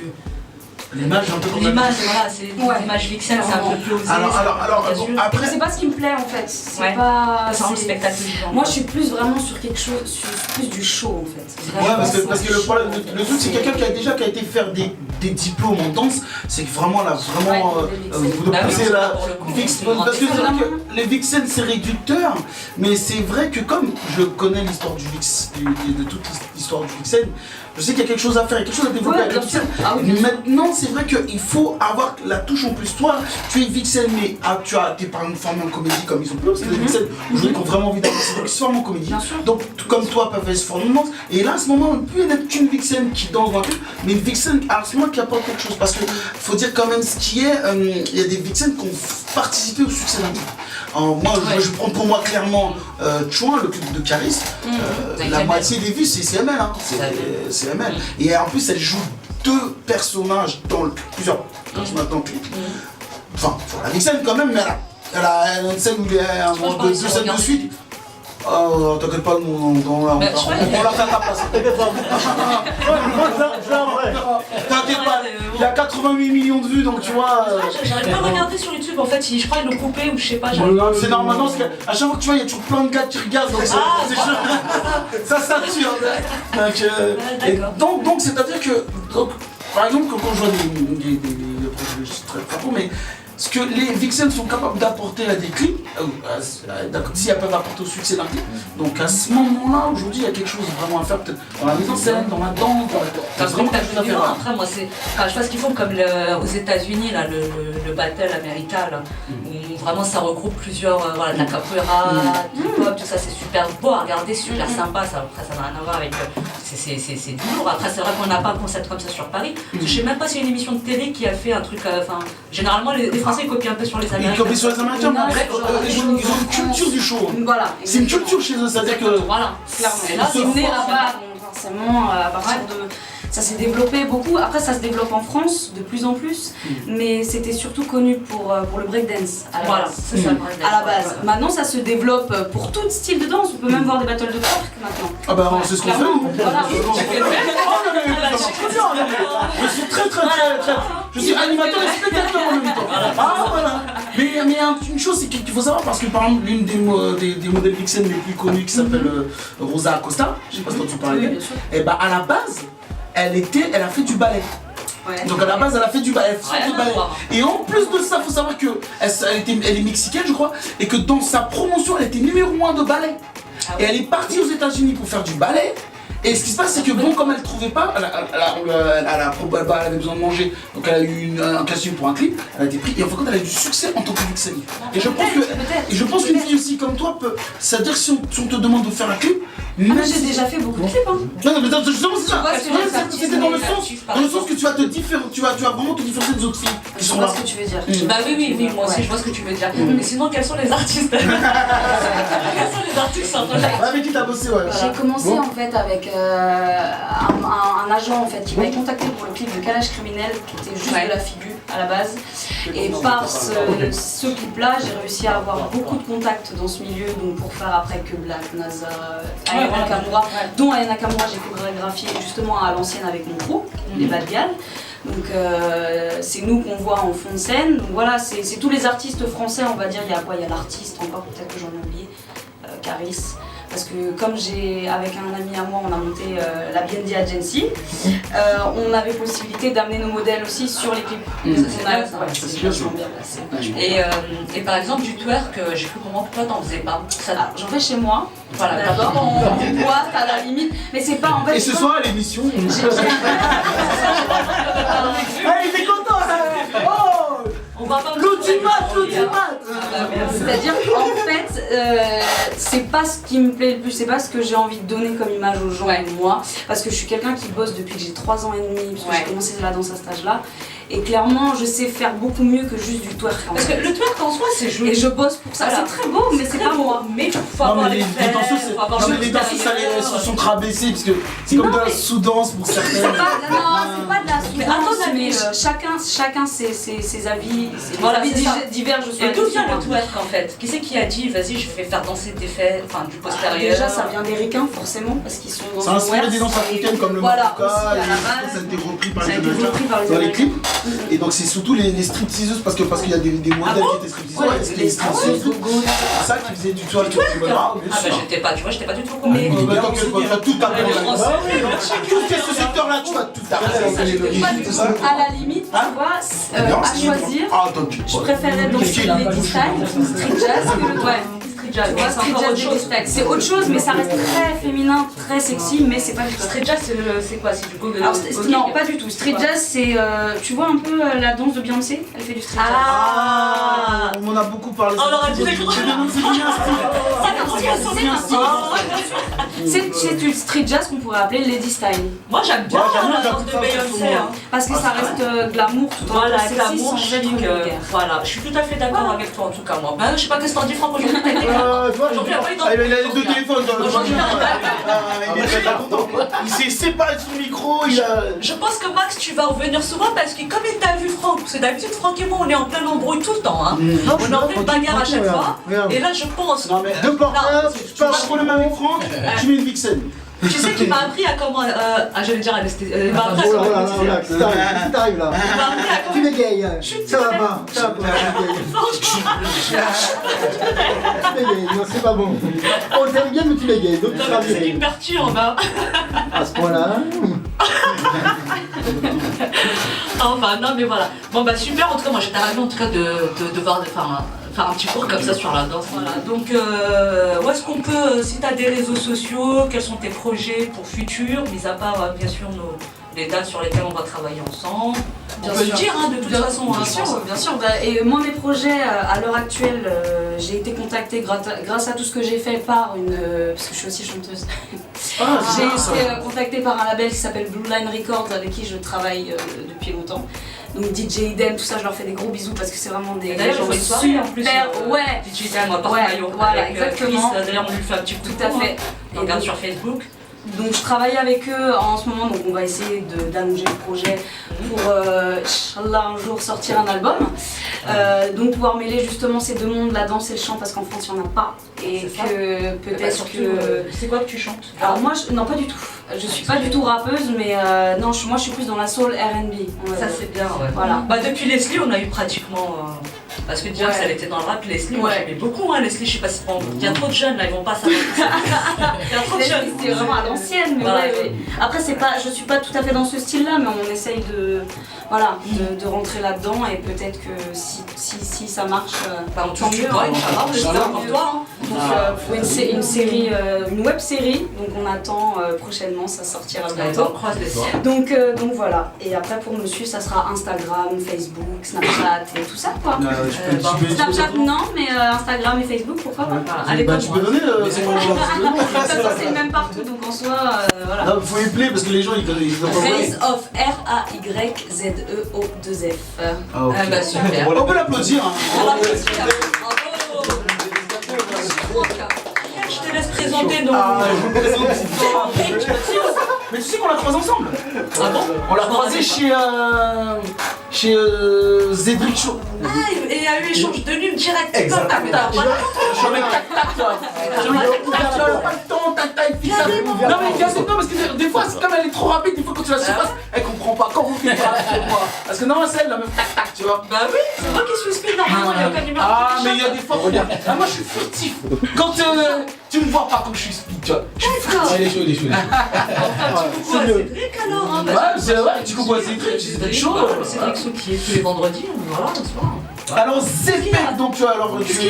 L'image un peu comme l'image, voilà, c'est l'image vixen, c'est un peu plus osé. Alors après, c'est pas ce qui me plaît en fait. C'est un spectacle vivant. Moi, je suis plus vraiment sur quelque chose, sur plus du show en fait. Ouais, parce que le problème, le truc, c'est quelqu'un qui a été faire des diplômes en danse, c'est que vraiment là, vous poussez la vixen, parce que c'est vrai que les vixen c'est réducteur, mais c'est vrai que comme je connais l'histoire du vixen, de toute l'histoire du vixen, je sais qu'il y a quelque chose à faire, quelque chose à développer avec le vixen. Maintenant, c'est vrai qu'il faut avoir la touche en plus. Toi, tu es vixen, mais t'es par exemple formé en comédie comme ils ont plus, parce que les vixen, aujourd'hui, qui ont vraiment envie d'avancer, donc ils se forment en comédie. Donc, comme toi, peuvent se former en danse. Et là, à ce moment, on ne peut être qu'une vixen qui danse dans un truc, mais une vixen à ce moment qui apporte quelque chose. Parce qu'il faut dire quand même ce qui est, il y a des vixen qui ont participé au succès d'un clip. Moi, je prends pour moi clairement Chouin, le clip de Caris. La moitié des vues, c'est CML. Hein. C'est CML. Et en plus, elle joue deux personnages plusieurs personnages dans le clip. Enfin, la vixen quand même, mais elle a une scène où il y a deux scènes de suite. Oh, t'inquiète pas, nous, on la fait à ta place. T'inquiète pas. T'inquiète pas, il a 88 millions de vues, donc tu vois. J'arrive pas à regarder sur YouTube en fait, je crois qu'ils l'ont coupé ou je sais pas. C'est normal, parce qu'à chaque fois que tu vois, il y a toujours plein de gars qui regardent, donc ça sature. Donc c'est-à-dire que, par exemple, quand je vois des projets, je suis très pro, mais ce que les Vixen sont capables d'apporter à des clips, si elles peuvent apporter au succès d'un clip, donc à ce moment-là, aujourd'hui, il y a quelque chose vraiment à faire, peut-être dans la mise en scène, dans la danse, t'as vraiment quelque chose à faire. Après, moi, je vois ce qu'ils font comme aux États-Unis, là, le battle américain, là, où vraiment ça regroupe plusieurs, voilà, de la capoeira, du hip-hop, tout ça, c'est super beau à regarder, super sympa, ça n'a rien à voir avec. C'est du lourd. Après, c'est vrai qu'on n'a pas un concept comme ça sur Paris. Je sais même pas s'il y a une émission de télé qui a fait un truc. Enfin, généralement, les Français ils copient un peu sur les Américains. Ils copient sur les Américains, mais en fait, ils ont une culture du show. Voilà. C'est une culture chez eux, c'est-à-dire que. Voilà, clairement. Et là, c'est né là-bas, donc forcément, à partir de. Ça s'est développé beaucoup. Après, ça se développe en France de plus en plus, mais c'était surtout connu pour le breakdance. Voilà, c'est ça le breakdance. À la base. Maintenant, ça se développe pour tout style de danse. On peut même voir des battles de twerk maintenant. Ah bah, c'est ce qu'on fait. Voilà. Je suis très. Je suis animateur et spectateur en même temps. Ah voilà. Mais une chose, c'est qu'il faut savoir, parce que par exemple, l'une des modèles Vixen les plus connues qui s'appelle Rosa Acosta, je sais pas si tu parles d'elle, et bah à la base, elle a fait du ballet. Ouais. Donc à la base elle a fait du ballet, et en plus de ça, faut savoir que elle est mexicaine je crois, et que dans sa promotion elle était numéro 1 de ballet. Et elle est partie aux États-Unis pour faire du ballet. Et ce qui se passe, c'est que bon, comme elle ne trouvait pas, elle avait besoin de manger, donc elle a eu un casting pour un clip, elle a été prise, et en fin de compte, elle a eu du succès en tant que Vixen. Et je pense qu'une fille aussi comme toi peut, c'est-à-dire si on te demande de faire un clip, même j'ai déjà fait beaucoup de clips. Hein. Non, mais justement, c'est ça. C'était dans le sens que tu vas te différencier, tu vas vraiment te différencier des autres filles qui sont là. Je vois ce que tu veux dire. Bah oui, moi aussi je vois ce que tu veux dire. Mais sinon, quels sont les artistes? Quels sont les artistes avec qui t'as bossé, ouais. J'ai commencé en fait avec un agent en fait qui m'avait contacté pour le clip de Calage Criminel qui était juste de la figure à la base. Et par ce clip-là, j'ai réussi à avoir beaucoup de contacts dans ce milieu, donc pour faire après que Black, NASA, Ayana Nakamura, dont Ayana Nakamura j'ai chorégraphié justement à l'ancienne avec mon groupe, les Bad Gal. Donc c'est nous qu'on voit en fond de scène. Donc voilà, c'est tous les artistes français, on va dire. Il y a quoi? Il y a l'artiste encore, peut-être que j'en ai oublié, Caris. Parce que comme avec un ami à moi, on a monté la BND Agency, on avait possibilité d'amener nos modèles aussi sur les clips. C'est vachement bien placé. Et par exemple du twerk, j'ai cru comprendre que toi t'en faisais pas. J'en fais chez moi. Voilà, d'abord en boîte à la limite, mais c'est pas en fait. Et ce soir à l'émission. Il est content là. On va pas l'ultimate. C'est-à-dire qu'en fait, c'est pas ce qui me plaît le plus, c'est pas ce que j'ai envie de donner comme image aux gens, moi, parce que je suis quelqu'un qui bosse depuis que j'ai 3 ans et demi, parce que j'ai commencé la danse à cet âge-là. Et clairement, je sais faire beaucoup mieux que juste du twerk. Parce que le twerk en soi, c'est joli. Et je bosse pour ça. Voilà. C'est très beau, mais c'est pas moi. Mais il faut avoir les danseuses, les danseuses, elles se sont rabaissées parce que c'est comme de la sous-danse pour certaines. Non, c'est pas de la sous-danse, mais chacun ses avis, divergent sur la question. Et d'où vient le twerk en fait? Qui c'est qui a dit, vas-y, je vais faire danser tes fesses, enfin du postérieur? Déjà, ça vient des ricains, forcément, parce qu'ils sont dans ça inspire des danses africaines comme le Mafuka, ça a été repris par les clips. Et donc c'est surtout les stripteaseuses parce qu'il y a des modèles qui étaient stripteaseuses. Les stripteaseuses, c'est ça qui faisait du twerk. Ah bah j'étais pas du tout con. Mais t'inquiète pas, tu vas tout apprendre. Tout ce secteur-là, tu vas tout apprendre. À la limite, tu vois, à choisir, je préférerais danser les style, street jazz que le twerk. C'est autre chose, mais ça reste très féminin, très sexy, mais c'est pas du tout. Street jazz, c'est quoi? C'est du go? Non, pas du tout. Street jazz, c'est, tu vois un peu la danse de Beyoncé? Elle fait du street jazz. Ah, on en a beaucoup parlé. On aurait dû c'est du street jazz qu'on pourrait appeler lady style. Moi j'aime bien la danse de Beyoncé. Parce que ça reste glamour tout en sexy sans être vulgaire. Voilà, je suis tout à fait d'accord avec toi en tout cas moi. Je sais pas qu'est-ce que t'en dis Franck aujourd'hui. toi, Aujourd'hui, il a pas eu Ah, il a les deux d'enfant. téléphones dans le Aujourd'hui, il est très content. Il s'est séparé de son micro, il a. Je pense que Max, tu vas revenir souvent parce que comme il t'a vu Franck, parce que d'habitude Franck et moi on est en plein embrouille tout le temps, hein. Non, On est en pleine bagarre à chaque fois. Regarde. Et là je pense. Non mais Deux portables, tu passes le problème avec Franck, tu mets une Vixen. Tu sais qu'il m'a appris à comment. J'allais dire anesthésie. Il m'a appris à Oh là comment là là là, qu'est-ce qui t'arrive là? Il m'a appris à Tu comment. bégayes, ça va pas, ça va pas, tu bégayes, non c'est pas bon. On t'aime bien mais tu bégayes, donc tu Non, seras mais c'est qui viré. me perturbe, hein. À ce point-là. Enfin, non, mais voilà. Bon, bah super, en tout cas, moi j'étais ravie en tout cas de voir, faire un petit cours comme ça sur la danse. Voilà. Donc, où est-ce qu'on peut, si tu as des réseaux sociaux, quels sont tes projets pour futur, mis à part bien sûr les dates sur lesquelles on va travailler ensemble. Bien On peut sûr. le dire hein, de toute façon. Bien hein, sûr, je pense. bien sûr. Bah, et moi, mes projets, à l'heure actuelle, j'ai été contactée grâce à tout ce que j'ai fait par une... parce que je suis aussi chanteuse. J'ai été contactée par un label qui s'appelle Blue Line Records, avec qui je travaille depuis longtemps. Donc DJ Idem, tout ça, je leur fais des gros bisous parce que c'est vraiment des D'ailleurs, gens on fait une soirée en plus. super, ouais, DJ Time, on va Ouais, parler voilà, avec exactement. Chris. D'ailleurs, on lui fait un petit coup tout à fait. On regarde sur Facebook. Donc je travaille avec eux en ce moment, donc on va essayer d'allonger le projet pour, Inch'Allah, un jour sortir un album. Donc pouvoir mêler justement ces deux mondes, la danse et le chant, parce qu'en France il n'y en a pas. Et C'est ça. que peut-être que... C'est quoi que tu chantes? Alors moi, non pas du tout. Je suis pas du tout rappeuse, mais non, moi je suis plus dans la soul R&B. on va Ça dire. c'est bien, ouais. Voilà. Bah depuis Leslie, on a eu pratiquement... parce que Diax, Ouais. elle était dans le rap, Leslie, moi Ouais. j'aimais beaucoup hein, Leslie, je sais pas si... Il y a trop de jeunes là, ils vont pas savoir. Il y a trop de jeunes. C'était vraiment à l'ancienne, mais Voilà. ouais, ouais. Après c'est pas, je suis pas tout à fait dans ce style-là, mais on essaye de rentrer là-dedans et peut-être que si ça marche, Bah, on tant touche du mieux, doigt, hein. Inch'Allah, on espère Tant pour mieux. toi. Donc une série, une web série, donc on attend prochainement, ça sortira On bientôt. croise les doigts. Donc voilà. Et après pour me suivre, ça sera Instagram, Facebook, Snapchat et tout ça quoi. Snapchat non, mais Instagram et Facebook pourquoi pas. Voilà. Allez, Bah comme tu moi. peux donner De toute façon c'est le même partout, donc en soi voilà. Non, faut y plaire parce que les gens ils ont pas Raise of RAYZEO2F. Ah ok. Ah bah super. On peut l'applaudir hein. Alors, bravo. Je te laisse présenter nos... Ah, je vous présente. Mais tu sais qu'on l'a croisé ensemble. Ah bon? On l'a croisé chez Zedric Show. Ah, et il y a eu échange de numes direct. Exact. Ah, mais t'as pas le temps. Je mets tac tac toi. Je mets tac tac toi. Pas le temps, tac tac, fixe ça. Non mais viens non parce que des fois c'est comme elle est trop rapide, des fois quand tu la surpasses, elle comprend pas. Quand vous faites pas sur moi. Parce que normalement c'est elle la même tac tac, tu vois. Bah oui, c'est moi qui suis speed normalement, il n'y a aucun numéro. Ah mais il y a des fois regarde. Ah moi je suis furtif. Quand tu me vois pas quand je suis speed, tu vois. Je suis furtif. Il est chaud, il est chaud. C'est Cédric alors, hein. Ouais, c'est vrai, tu comprends Zedric, Cédric chaud. Cédric Sou qui est tous les vendredis, voilà, ce soir. Alors Zepec, donc tu alors tu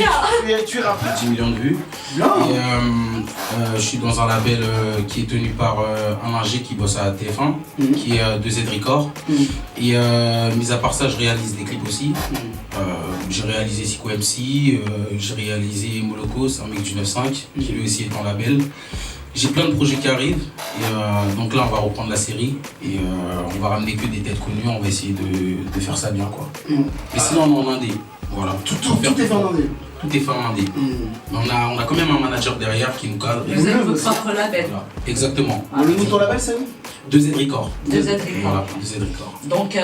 es rappeur. 10 millions de vues. Bien. Et je suis dans un label qui est tenu par un ingé qui bosse à TF1, qui est de Z Records. Et mis à part ça, je réalise des clips aussi. J'ai réalisé Siko MC, j'ai réalisé Moloko, c'est un mec du 9-5 qui lui aussi est en label. J'ai plein de projets qui arrivent, et donc là on va reprendre la série et on va ramener que des têtes connues, on va essayer de faire ça bien quoi. Et sinon on est en indé, voilà. Tout est fait en indé. Tout est fait en indé. Mais on a quand même un manager derrière qui nous cadre. Vous avez votre propre label. Voilà. Exactement. Le nom de ton label c'est où? 2Z Records. 2Z Records. Voilà, 2Z Records. Donc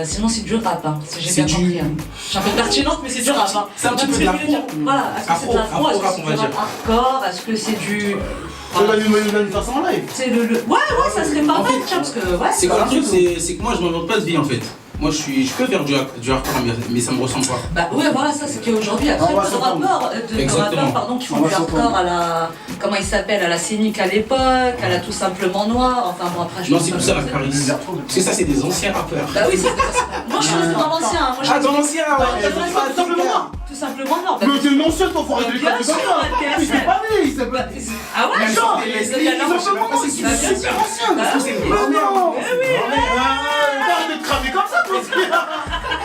sinon c'est du rap, hein, si j'ai C'est bien du- compris. Hein. Je suis un peu pertinente mais c'est du rap. Hein. C'est un petit peu de l'afro. Voilà, est-ce que c'est de l'afro, est-ce que Afro-rap, c'est on du va rap dire. hardcore, est-ce que c'est du... On va nous faire ça en live. C'est le... Ouais, ça serait pas mal, tiens, parce que... Ouais, C'est quoi le truc, c'est que moi je m'invente pas de vie en fait. Moi je peux faire du hardcore mais ça me ressemble pas. Bah ouais, voilà, ça c'est qu'aujourd'hui, il y a très On va peu de s'entendre. rappeurs qui font On va du hardcore s'entendre. à la... Comment il s'appelle? À la Scénique à l'époque, à la Tout Simplement Noir, enfin bon après... Non, c'est tout ça la Paris. Parce que ça c'est des anciens rappeurs. Bah oui, c'est... Moi je suis restée dans l'ancien, hein. Moi, je Ah dans l'ancien Bah, ouais. Tout Simplement Noir. Tout Simplement Noir. Bah, Mais t'es le seul pour faire des bien comme sûr, ça. Il s'est pas né, il s'est pas né. Ah ouais, Même genre, sur des il y a Leslie, la ils langue, ont fait je sais pas c'est si super ancien. Bah Parce que c'est oui. une non. Eh oui, Arrête de te cramer comme ça, toi.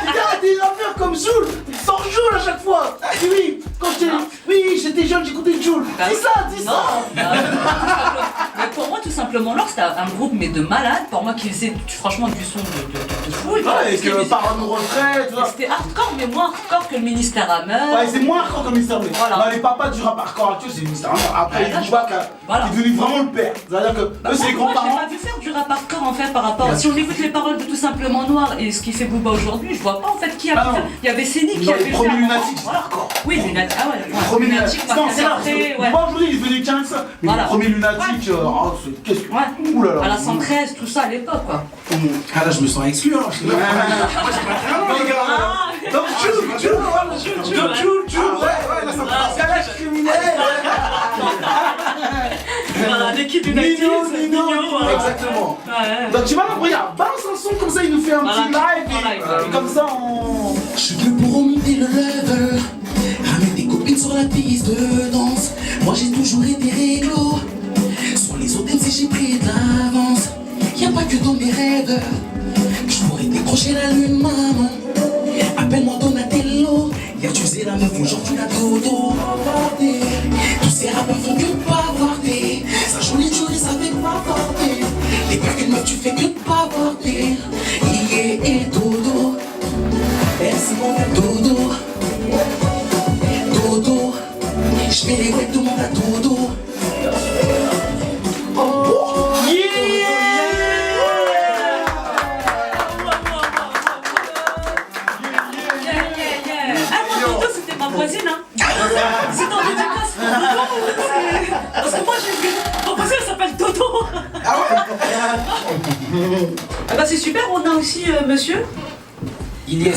Regarde des rappeurs comme Joule. Sans Joule à chaque fois. Oui, quand j'étais jeune, j'écoutais Joule. Bah Dis oui. ça, dis Non, ça. non, mais pour moi, tout simplement, simplement Noir, c'était un groupe mais de malades, pour moi qui faisait franchement du son de fou. Ouais, et que par nos retraites, c'était hardcore, mais moins hardcore que le ministère Hammer. Ouais, c'est moins hardcore que le ministère Hammer. Voilà. Bah, les papas du rap hardcore actuel, c'est le ministère Hammer. Après, Ouais, là, je vois qu'il est devenu vraiment le père. C'est-à-dire que eux, c'est les moi, grands-parents. j'ai pas vu faire du rap hardcore en fait par rapport. Si on écoute les paroles de Tout Simplement Noir et ce qui fait Booba aujourd'hui, je vois pas en fait qui a pu faire. Il y avait Séni qui a pu Les faire. premiers lunatiques, c'est hardcore. Oui, Lunatic. Ah ouais, Les premiers lunatiques. Non, c'est là. Moi, aujourd'hui, il est devenu 15. Mais les premiers lunatiques, qu'est-ce que. Ouh là là. À la 113, tout ça à l'époque quoi. Ah là, je me sens exclu, hein. Non, les gars. Donc, tu, ouais, là, ça passe. Calage criminel. Voilà, l'équipe du Nino, exactement. Donc, tu vas là, regarde, balance un son comme ça, il nous fait un petit live. Et comme ça, on. Je suis venu pour remonter le level, ramener des copines sur la piste de danse. Moi j'ai toujours été réglo, sur les autres MC j'ai pris de l'avance. Y'a pas que dans mes rêves, je pourrais décrocher la lune maman. Appelle-moi Donatello, hier tu faisais la meuf, aujourd'hui la dodo. Tous ces rappeurs font que bavarder, ça jolie tu risques avec ma portée. Les pas qu'une meuf tu fais que bavarder, et dodo. Merci mon gars dodo, dodo. J'fais les webs, tout le monde a dodo. Oh yeah. Ah moi Dodo c'était ma voisine hein. C'était en dédicace. Parce que moi j'ai vu. Ma voisine elle s'appelle Dodo. Ah ouais. Ah bah c'est super, on a aussi monsieur. Ilyes.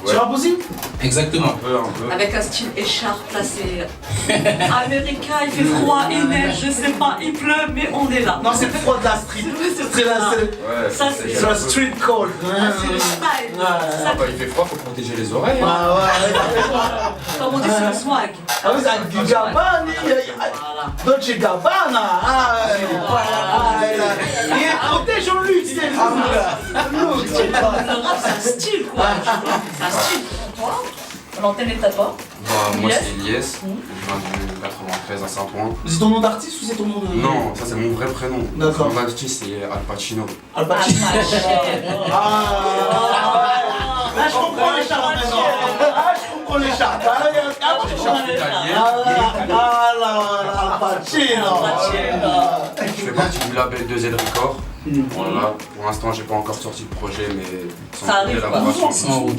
Tu rappes aussi? Exactement. Un peu. Avec un style écharpe, là c'est américain, il fait froid, il neige, je sais pas, il pleut, mais on est là. Non, c'est le froid de la street. C'est la ça, c'est la street cold. C'est le style. Ah bah il fait froid, faut protéger les oreilles. Comme on dit, c'est le swag. Ah oui, c'est du Gabbani. Dolce Gabbana. Et protégeons-lui, c'est le rap, c'est un style quoi. C'est un style. Toi, l'antenne est à toi. Bah moi c'est Ilyes, je viens du 93 à Saint-Ouen. C'est ton nom d'artiste ou c'est ton nom de... Non, ça c'est mon vrai prénom. D'accord. Mon nom d'artiste c'est Al Pacino. Al Pacino. Ah, je comprends les chartes maintenant. Ah, je comprends les chartes. Les chartes italiennes. Ah là, Al Pacino. Je fais partie du label 2Z Records. Voilà, pour l'instant j'ai pas encore sorti de projet mais ça arrive quoi.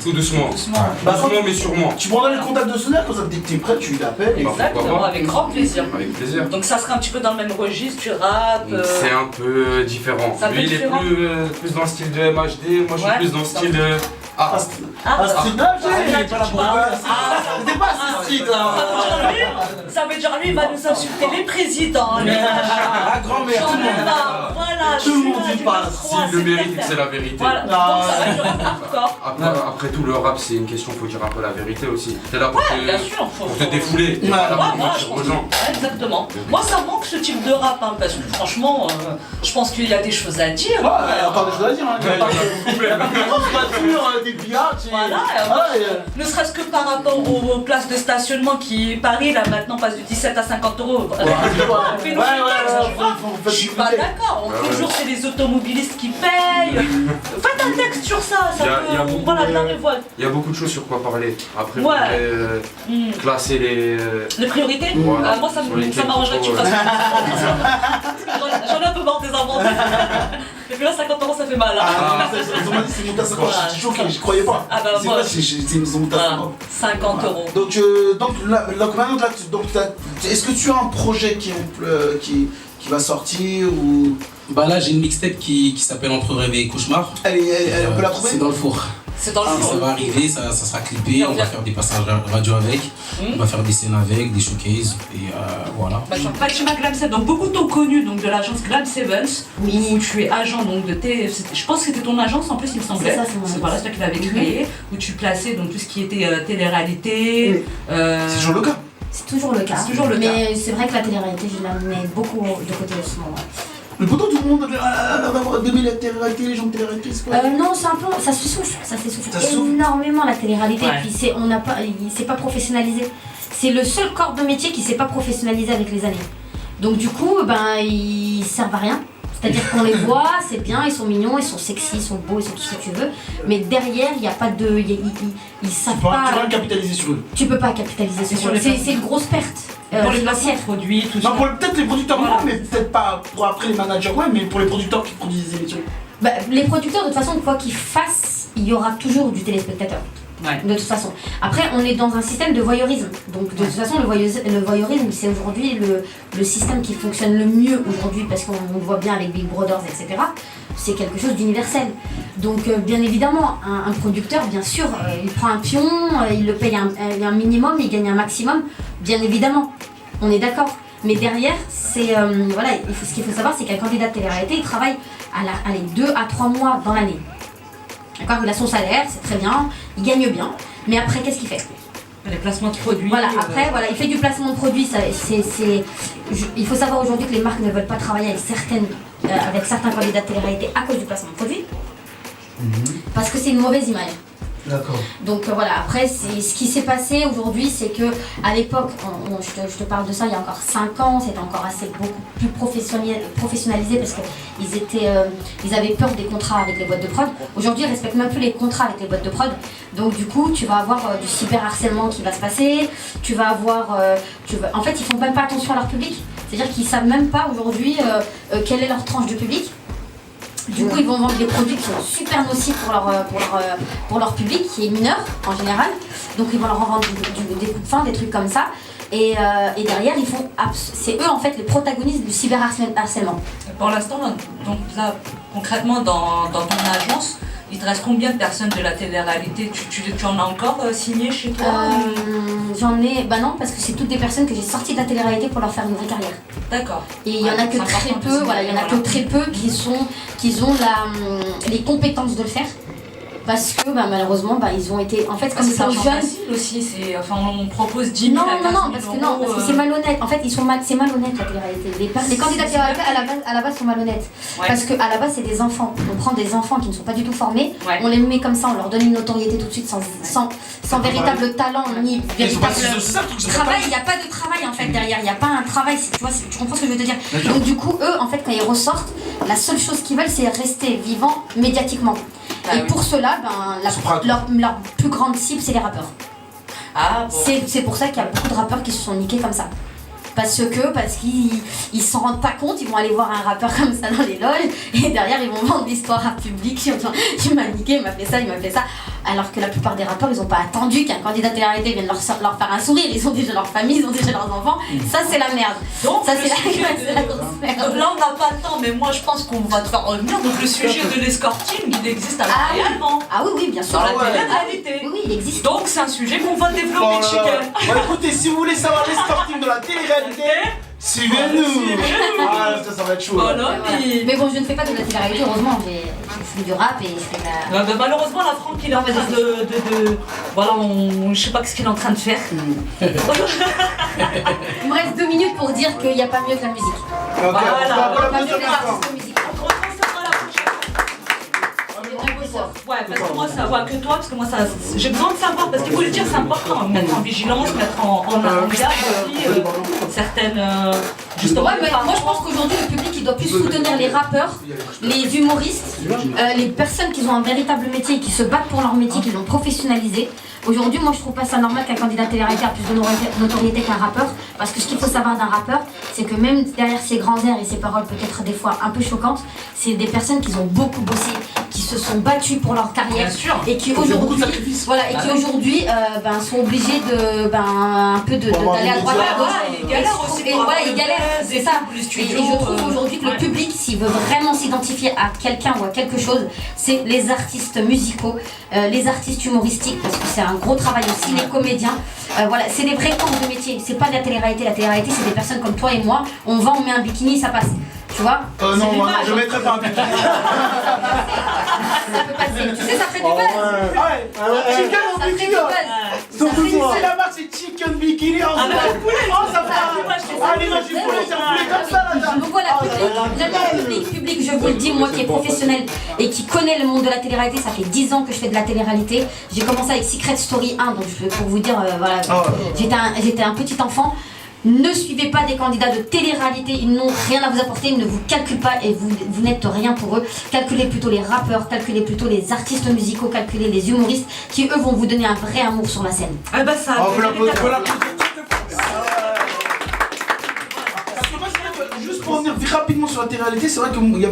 Tout doucement. Doucement mais sûrement. Tu prendras le contact de Sonaire comme ça dès que t'es prêt tu l'appelles. Exactement, avec grand plaisir. Avec plaisir. Donc ça sera un petit peu dans le même registre, tu rappes. C'est un peu différent. Lui il est plus dans le style de MHD, moi je suis plus dans le style de... Ah, street. C'était pas assez street là. Ça veut dire lui, il va nous insulter les présidents, les la grand-mère, tout le monde. Voilà, tout le monde y passe. S'il le mérite, c'est la vérité. Voilà, donc ça va être hardcore. Après tout, le rap c'est une question, faut dire un peu la vérité aussi. T'es là pour te défouler, t'es Ouais, pas là pour voilà, mentir aux gens. Exactement. Moi ça manque ce type de rap, hein, parce que franchement, je pense qu'il y a des choses à dire. Ouais, il y a encore des choses à dire. Des biatchs. Voilà, ne serait-ce que par rapport aux places de stationnement qui, Paris, là maintenant passe de 17 à 50 €. Je suis pas d'accord. Toujours c'est les automobilistes qui payent. Faites un texte sur ça. Il y a beaucoup de choses sur quoi parler. Après, il faudrait classer les priorités. Voilà. Moi ça m'arrangerait que tu fasses. J'en ai un peu marre des inventaires. Et puis là 50 € ça fait mal. Ils ont dit c'est monté à 50 €, j'étais choqué, je croyais pas. Ah bah c'est vrai, c'est monté à 50. 50 €. Donc maintenant, est-ce que tu as un projet qui va sortir ou... Bah là j'ai une mixtape qui s'appelle Entre rêve et cauchemar. On peut la trouver? C'est dans le four. C'est dans le four. Ça va arriver, ça sera clippé, on va faire des passages radio avec, on va faire des scènes avec, des showcases et voilà. Fatima Glam 7, donc beaucoup t'ont connu donc de l'agence Glam Sevens, où tu es agent donc de je pense que c'était ton agence en plus il me semblait. C'est toi qui l'avais créé, où tu plaçais donc tout ce qui était télé-réalité. C'est toujours le cas. C'est toujours le cas. Mais c'est vrai que la télé-réalité, je la mets beaucoup de côté en ce moment. Mais pourtant tout le monde a l'air d'avoir aimé la télé-réalité, les gens de télé-réalité, c'est quoi? Non, c'est un peu, ça s'essouffle énormément la télé-réalité, et puis c'est pas professionnalisé. C'est le seul corps de métier qui s'est pas professionnalisé avec les années. Donc du coup, ils servent à rien. C'est-à-dire qu'on les voit, c'est bien, ils sont mignons, ils sont sexy, ils sont beaux, ils sont tout ce que tu veux. Mais derrière, il n'y a pas de... Ils savent pas... Tu peux pas capitaliser sur eux. Tu peux pas capitaliser sur eux. C'est une grosse perte. Pour les placements de produits, tout ça. Peut-être les producteurs, non, mais peut-être pas pour après les managers, ouais, mais pour les producteurs qui produisent des émissions. Les producteurs, de toute façon, quoi qu'ils fassent, il y aura toujours du téléspectateur. Ouais. De toute façon. Après, on est dans un système de voyeurisme. Donc, de toute façon, le voyeurisme, c'est aujourd'hui le système qui fonctionne le mieux aujourd'hui parce qu'on voit bien avec Big Brothers, etc. C'est quelque chose d'universel. Donc, bien évidemment, un producteur, bien sûr, il prend un pion, il le paye un minimum, il gagne un maximum. Bien évidemment, on est d'accord. Mais derrière, c'est ce qu'il faut savoir, c'est qu'un candidat de télé-réalité, il travaille à 2 à 3 mois dans l'année. D'accord, il a son salaire, c'est très bien, il gagne bien, mais après qu'est-ce qu'il fait? Les placements de produits. Voilà, après, il fait du placement de produits. Il faut savoir aujourd'hui que les marques ne veulent pas travailler avec certains candidats de télé-réalité à cause du placement de produits, parce que c'est une mauvaise image. D'accord. Donc voilà, après, ce qui s'est passé aujourd'hui, c'est que à l'époque, je te parle de ça il y a encore 5 ans, c'était encore beaucoup plus professionnalisé parce qu'ils avaient peur des contrats avec les boîtes de prod. Aujourd'hui, ils ne respectent même plus les contrats avec les boîtes de prod. Donc du coup, tu vas avoir du cyberharcèlement qui va se passer, tu vas avoir... En fait, ils font même pas attention à leur public. C'est-à-dire qu'ils savent même pas aujourd'hui quelle est leur tranche de public. Du coup, ils vont vendre des produits qui sont super nocifs pour leur public, qui est mineur en général. Donc, ils vont leur en vendre des coups de faim, des trucs comme ça. Et derrière, c'est eux en fait les protagonistes du cyberharcèlement. Pour l'instant, donc là, concrètement, dans ton agence, il te reste combien de personnes de la télé-réalité? Tu en as encore signé chez toi? J'en ai... non, parce que c'est toutes des personnes que j'ai sorties de la télé-réalité pour leur faire une vraie carrière. D'accord. Et il y en a que très peu, très peu qui ont les compétences de le faire. Parce que malheureusement, ils ont été... En fait, comme ils sont jeunes... facile aussi, on propose 10 000 Non, parce que c'est malhonnête. En fait, c'est malhonnête la télé-réalité. Les candidats télé-réalité à la base sont malhonnêtes. Ouais. Parce qu'à la base, c'est des enfants. On prend des enfants qui ne sont pas du tout formés, on les met comme ça, on leur donne une notoriété tout de suite sans véritable talent ni véritable travail. Il n'y a pas de travail en fait derrière. Il n'y a pas un travail, tu comprends ce que je veux te dire. Donc du coup, eux, en fait, quand ils ressortent, la seule chose qu'ils veulent, c'est rester vivants médiatiquement. Et pour cela, leur plus grande cible, c'est les rappeurs. Ah, bon. C'est pour ça qu'il y a beaucoup de rappeurs qui se sont niqués comme ça. Parce qu'ils s'en rendent pas compte, ils vont aller voir un rappeur comme ça dans les loges et derrière ils vont vendre l'histoire à public, tu m'as niqué, il m'a fait ça. Alors que la plupart des rappeurs, ils ont pas attendu qu'un candidat de télé-réalité vienne leur faire un sourire, ils ont déjà leur famille, ils ont déjà leurs enfants. Ça c'est la merde. Donc ça c'est la grosse merde. Donc là on n'a pas le temps, mais moi je pense qu'on va te faire revenir. Donc le sujet de l'escorting, il existe réellement. Ah oui, bien sûr. Dans la télé-réalité. Oui, il existe. Donc c'est un sujet qu'on va développer, chicken. Écoutez, si vous voulez savoir l'escorting de la télé-réalité, suivez-nous. Ça va être chaud. Mais bon, je ne fais pas de la télé-réalité, heureusement. Je fais du rap et je fais de la... malheureusement, la Franck, il est en train de... Voilà, je sais pas ce qu'il est en train de faire. Il me reste 2 minutes pour dire qu'il n'y a pas mieux que la musique. Voilà, il n'y a pas mieux que les artistes de musique. Ouais, parce que moi ça va que toi, parce que moi ça j'ai besoin de savoir, parce qu'il faut le dire, c'est important, mettre en vigilance, mettre en garde aussi certaines justement. Ouais, mais moi je pense qu'aujourd'hui le public il doit plus soutenir les rappeurs, les humoristes, les personnes qui ont un véritable métier et qui se battent pour leur métier, qui l'ont professionnalisé. Aujourd'hui, moi je trouve pas ça normal qu'un candidat télé-réalité a plus de notoriété qu'un rappeur, parce que ce qu'il faut savoir d'un rappeur, c'est que même derrière ses grands airs et ses paroles peut-être des fois un peu choquantes, c'est des personnes qui ont beaucoup bossé, qui se sont battues pour leur carrière et qui aujourd'hui sont obligés de un peu d'aller à droite à gauche. Ils galèrent aussi. Ils galèrent, c'est ça. Et je trouve aujourd'hui que le public, s'il veut vraiment s'identifier à quelqu'un ou à quelque chose, c'est les artistes musicaux, les artistes humoristiques, parce que c'est un gros travail aussi, les comédiens. C'est des vrais corps de métier. C'est pas de la télé-réalité. La télé-réalité, c'est des personnes comme toi et moi. On va, on met un bikini, ça passe. Tu vois? Non, moi, je mettrais pas un bikini. Ça peut passer. Tu sais, ça fait du buzz. Chicken en bikini. Surtout si c'est la marque, c'est Chicken Bikini. Ça fait allez, non, je suis poulet, c'est un poulet comme ça là. Donc voilà, public, je vous le dis, moi qui est professionnel et qui connaît le monde de la télé-réalité, ça fait 10 ans que je fais de la télé-réalité. J'ai commencé avec Secret Story 1, donc pour vous dire, voilà, j'étais un petit enfant. Ne suivez pas des candidats de télé-réalité, ils n'ont rien à vous apporter, ils ne vous calculent pas et vous n'êtes rien pour eux. Calculez plutôt les rappeurs, calculez plutôt les artistes musicaux, calculez les humoristes qui eux vont vous donner un vrai amour sur la scène. Ah bah ça. Juste pour revenir rapidement sur la télé-réalité, c'est vrai qu'il y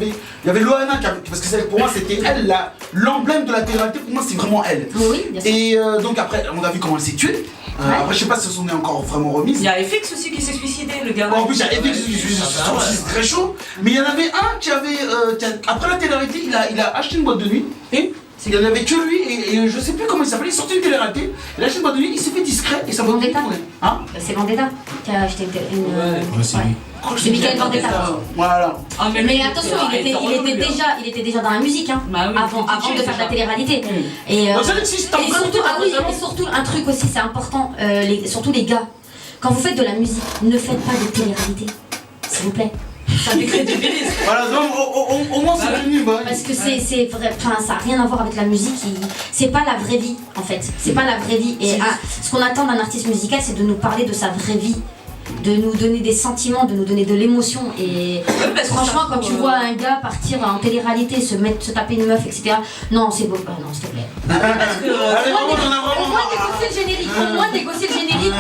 avait Loana parce que pour moi c'était elle l'emblème de la télé-réalité, pour moi c'est vraiment elle. Oui, bien sûr. Et donc après on a vu comment elle s'est tuée. Après je sais pas si on est encore vraiment remise. Il y a FX aussi qui s'est suicidé, le gars. En plus il y a FX c'est très chaud. Mais il y en avait un qui avait après la télé-réalité il a acheté une boîte de nuit et il n'y en avait que lui et je sais plus comment il s'appelait, il sortait une télé-réalité, il a acheté une boîte de nuit, il s'est fait discret et ça va Vendetta. Hein? C'est Vendetta qui a acheté une. Ouais, c'est lui. C'est Michael Vendetta. Voilà. Ah, mais attention, il était déjà dans la musique hein, bah oui, avant de faire de la télé-réalité. Et surtout un truc aussi, c'est important, surtout les gars, quand vous faites de la musique, ne faites pas de télé-réalité, s'il vous plaît. Ça décrédibilise. Voilà, donc au moins c'est fini. Parce que c'est vrai, ça n'a rien à voir avec la musique, c'est pas la vraie vie en fait, c'est pas la vraie vie. Et ce qu'on attend d'un artiste musical, c'est de nous parler de sa vraie vie, de nous donner des sentiments, de nous donner de l'émotion. Et franchement, quand tu vois un gars partir en télé-réalité, se taper une meuf, etc. Non, c'est beau. Non, s'il te plaît. Au moins négocier le générique.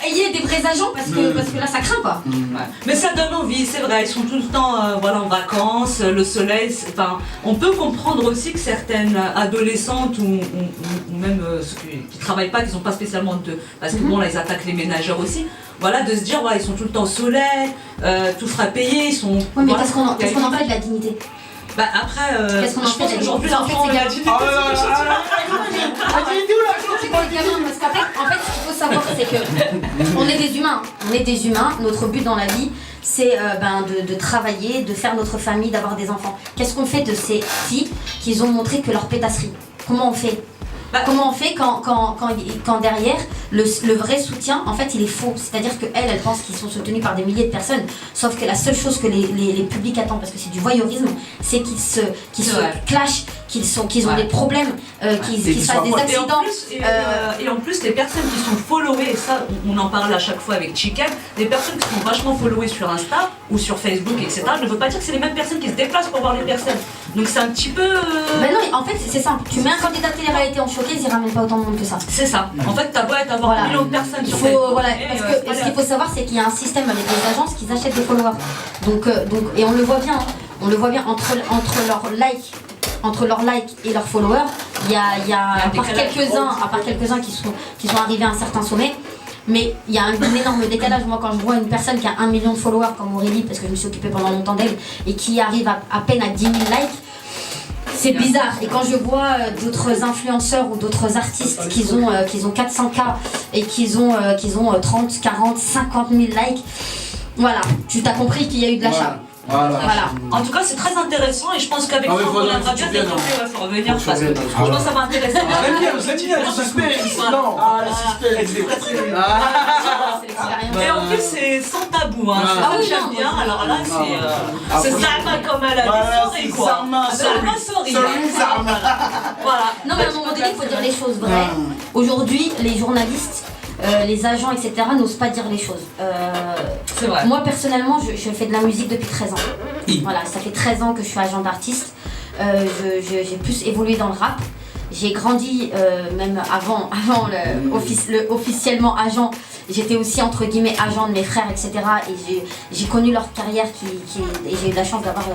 Ayez des vrais agents parce que là, ça craint quoi. Ouais. Mais ça donne envie, c'est vrai. Ils sont tout le temps en vacances, le soleil. On peut comprendre aussi que certaines adolescentes ou même ceux qui travaillent pas, qui sont pas spécialement parce que bon là ils attaquent les ménageurs aussi. Voilà, de se dire, ils sont tout le temps au soleil, tout sera payé, ils sont... Oui, mais qu'est-ce qu'on en fait de la dignité? Bah après, qu'est-ce qu'on en fait aujourd'hui l'enfant, la dignité, parce qu'en fait, ce qu'il faut savoir, c'est que on est des humains, notre but dans la vie, c'est de travailler, de faire notre famille, d'avoir des enfants. Qu'est-ce qu'on fait de ces filles qui ont montré que leur pétasserie? Comment on fait? Comment on fait quand derrière le vrai soutien en fait il est faux, c'est-à-dire qu'elle pense qu'ils sont soutenus par des milliers de personnes, sauf que la seule chose que les publics attendent, parce que c'est du voyeurisme, c'est qu'ils se clashent, qu'ils ont des problèmes, qu'ils fassent des accidents. Et en plus les personnes qui sont followées, et ça on en parle à chaque fois avec Chicken, les personnes qui sont vachement followées sur Insta ou sur Facebook etc, ne veut pas dire que c'est les mêmes personnes qui se déplacent pour voir les personnes, donc c'est un petit peu... Ben non, en fait c'est simple, tu mets un candidat télé-réalité en showcase, il ramène pas autant de monde que ça. C'est ça, en fait t'as beau avoir un million de personnes sur Facebook. Voilà, parce que ce qu'il faut savoir c'est qu'il y a un système avec les agences qui achètent des followers, donc et on le voit bien, entre leurs likes et leurs followers, il y a à part quelques-uns qui sont arrivés à un certain sommet, mais il y a un énorme décalage. Moi quand je vois une personne qui a 1 million de followers comme Aurélie, parce que je me suis occupée pendant longtemps d'elle, et qui arrive à peine à 10 000 likes, c'est bizarre. Et quand je vois d'autres influenceurs ou d'autres artistes qui ont 400K et qui ont 30, 40, 50 000 likes, voilà, tu t'as compris qu'il y a eu de l'achat. Voilà. En tout cas, c'est très intéressant et je pense qu'avec ça, on viendra bien développer. Il faut revenir parce que je pense que ça va intéresser. Et en plus, c'est sans tabou. C'est ça que j'aime bien. Alors là, c'est Zarma comme elle a dit, quoi. Zarma, sorry. Voilà. Non, mais à un moment donné, il faut dire les choses vraies. Aujourd'hui, les journalistes, les agents, etc. n'osent pas dire les choses. C'est vrai. Moi personnellement, je fais de la musique depuis 13 ans. Voilà, ça fait 13 ans que je suis agent d'artiste. J'ai plus évolué dans le rap. J'ai grandi même avant officiellement agent. J'étais aussi entre guillemets agent de mes frères, etc. Et j'ai connu leur carrière et j'ai eu la chance d'avoir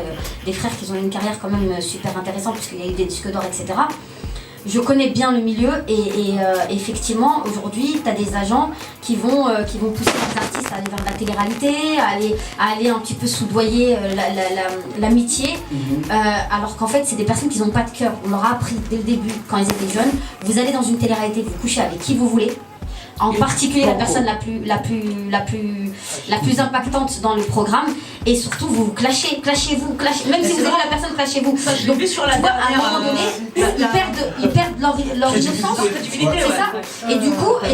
des frères qui ont eu une carrière quand même super intéressante parce qu'il y a eu des disques d'or, etc. Je connais bien le milieu et effectivement aujourd'hui tu as des agents qui vont pousser les artistes à aller vers la télé-réalité, à aller un petit peu soudoyer l'amitié, alors qu'en fait c'est des personnes qui n'ont pas de cœur. On leur a appris dès le début quand ils étaient jeunes, vous allez dans une télé-réalité, vous couchez avec qui vous voulez. En particulier la personne la plus impactante dans le programme, et surtout vous clashez, même si vous êtes la personne, clashez-vous. Je l'ai vu sur la dernière. À un moment donné, ils perdent leur innocence, c'est ça. Et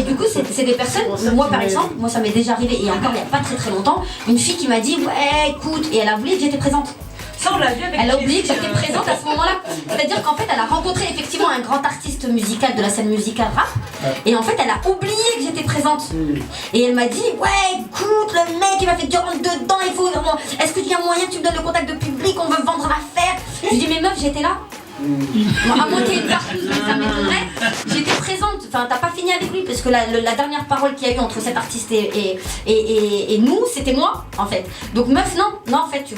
du coup, c'est des personnes. Moi par exemple, ça m'est déjà arrivé, et encore il n'y a pas très longtemps, une fille qui m'a dit ouais écoute, et elle a voulu que j'étais présente. Ça, on l'a vu avec Elle a oublié que j'étais présente à ce moment-là. C'est-à-dire qu'en fait, elle a rencontré effectivement un grand artiste musical de la scène musicale rap. Et en fait, elle a oublié que j'étais présente. Et elle m'a dit, ouais, écoute, le mec, il m'a fait dire rentre dedans, il faut vraiment. Est-ce qu'il y a moyen que tu me donnes le contact de public, on veut vendre l'affaire. Je dis, mais meuf, j'étais là. Bon, à moins qu'il y ait une partouze, mais ça m'étonnerait. J'étais présente, enfin t'as pas fini avec lui parce que la dernière parole qu'il y a eu entre cet artiste et nous, c'était moi en fait. Donc meuf, non en fait tu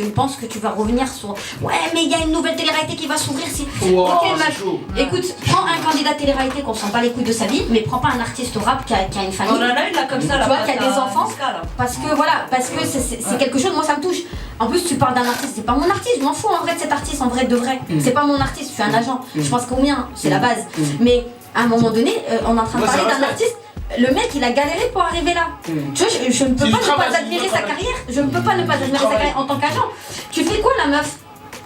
penses que tu vas revenir sur ouais mais il y a une nouvelle télé-réalité qui va s'ouvrir si. Wow, ok meuf, écoute, prends un candidat télé-réalité qu'on sent pas les couilles de sa vie, mais prends pas un artiste rap qui a une famille. On en a une là comme ça, tu vois, qui a des enfants. Parce que c'est quelque chose, moi ça me touche. En plus tu parles d'un artiste, c'est pas mon artiste, je m'en fous en vrai de cet artiste, en vrai de vrai. C'est pas mon artiste, je suis un agent. Je pense qu'au mien, c'est la base. Mais à un moment donné, on est en train de parler d'un artiste. Le mec, il a galéré pour arriver là. Tu vois, je ne peux pas ne pas admirer sa carrière. Je ne peux pas ne pas admirer sa carrière en tant qu'agent. Tu fais quoi, la meuf?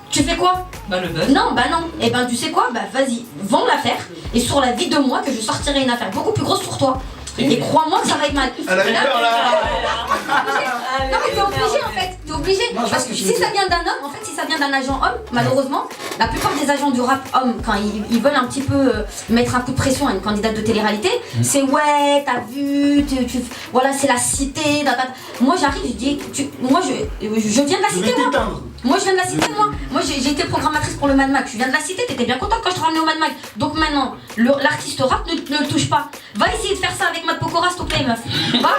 Tu fais quoi? Bah le buzz. Non, bah non. Et ben tu sais quoi? Bah vas-y, vends l'affaire. Et sur la vie de moi, que je sortirai une affaire beaucoup plus grosse pour toi. Et crois-moi que ça va être mal. Elle a eu peur là. Non mais t'es obligé en fait, t'es obligé. Parce que si ça vient d'un homme, en fait si ça vient d'un agent homme, malheureusement, la plupart des agents du rap homme, quand ils veulent un petit peu mettre un coup de pression à une candidate de télé-réalité, c'est ouais, t'as vu, voilà c'est la cité, moi j'arrive, je dis, moi je viens de la cité moi. Moi je viens de la cité moi. Moi j'ai été programmatrice pour le Mad Max, je viens de la cité, t'étais bien contente quand je te ramenais au Mad Max. Donc maintenant, l'artiste rap ne le touche pas. Va essayer de faire ça avec Matt Pokora s'il te plaît meuf. Va.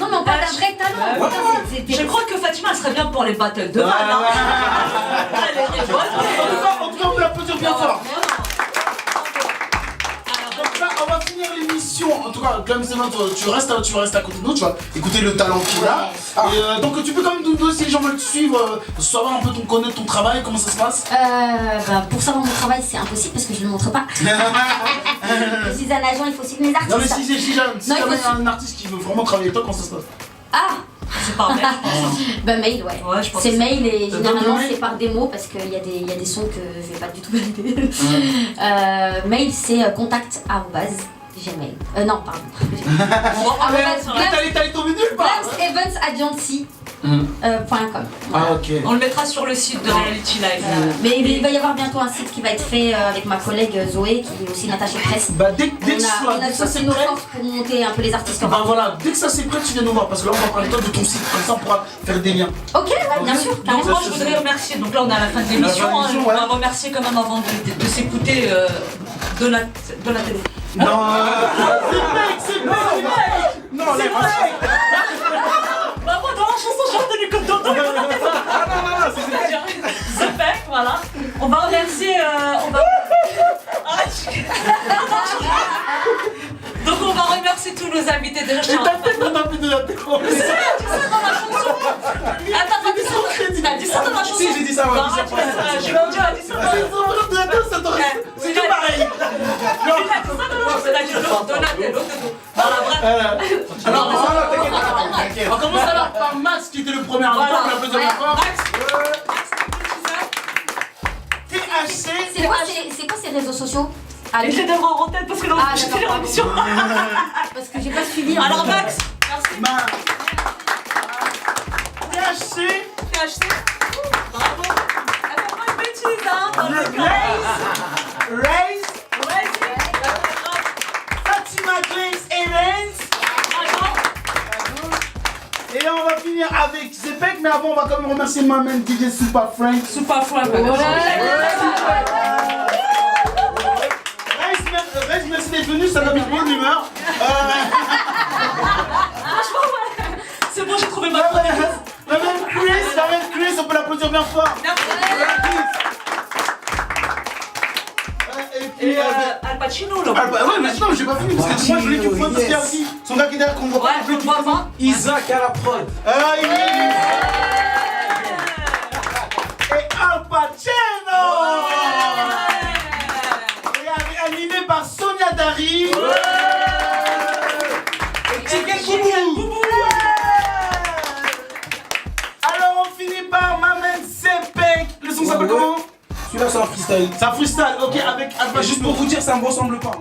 Non mais on parle d'un vrai talent. Je crois que Fatima elle serait bien pour les battles de Val. En tout cas, on l'applaudir bien fort. Donc là, on va finir l'émission. En tout cas, Clem Zéman, tu restes à côté de nous, tu vas écouter le talent qu'il a. Et donc tu peux quand même nous donner, si les gens veulent te suivre, savoir un peu connaître ton travail, comment ça se passe. Pour savoir mon travail, c'est impossible parce que je ne le montre pas. Je suis un agent, il faut suivre mes artistes. Non mais si jamais un artiste qui veut vraiment travailler avec toi, comment ça se passe? C'est par mail, je pense. Bah mail, ouais. C'est mail et généralement c'est par démo parce qu'il y a des sons que je vais pas du tout valider. Mail c'est contact@gmail. Non, pardon. T'allais tomber nulle part. Evansagency.com. Ok. On le mettra sur le site de Reality Live. Mais il va y avoir bientôt un site qui va être fait avec ma collègue Zoé, qui est aussi une attachée presse. Bah dès que ça c'est nos prêt, forces pour monter un peu les artistes. bah voilà, dès que ça c'est prêt, tu viens nous voir parce que là on va parler toi de ton site, comme ça on pourra faire des liens. Ok, bien sûr. Donc moi je voudrais remercier, donc là on est à la fin de l'émission, on va remercier quand même avant de s'écouter Donatello. Non, c'est mec. Non, c'est vrai. Bah moi dans la chanson j'ai retenu comme Dodo. Non, c'est fait, voilà. On va remercier, Donc on va remercier tous nos invités déjà. Et t'as fait qu'on a plus de la terre. Mais c'est vrai, tu dis ça dans la chanson. Attends, t'as dit ça dans la chanson. Si, j'ai dit ça, ouais. J'ai dit ça dans la chanson. C'est tout pareil. Il a dit Donatello. Voilà, bref. Alors, t'inquiète. On commence alors par Max qui était le premier à répondre, on l'applaudit encore. THC. C'est quoi ces réseaux sociaux? Allez, je les donnerai en tête parce que là, j'ai fait l'émission. Parce que j'ai pas suivi. Alors, Max, merci. THC. Bravo. Elle fait pas de bêtises, hein. Raise. Fatima Glaze Evans. Et là on va finir avec Zepek, mais avant on va quand même remercier ma main DJ Super Frank. Raise, merci d'être venu, ça m'a mis de bonne humeur. Franchement, ouais. C'est bon, j'ai trouvé ma La même Chris, on peut l'applaudir bien fort. Et puis Al Pacino là. Ouais, mais non, j'ai pas fini parce que moi je voulais qu'il faut parce qu'il y a aussi son gars qui est derrière qu'on voit pas. Ouais, je le vois pas. Isaac à la prod. Et Al Pacino. Et animé par Sonia Dari. Et Chicken Boubou. Alors on finit par Maman Zepek. Le son s'appelle comment? Celui-là c'est un freestyle. C'est un freestyle, ok, avec Juste pour vous dire, ça me ressemble pas.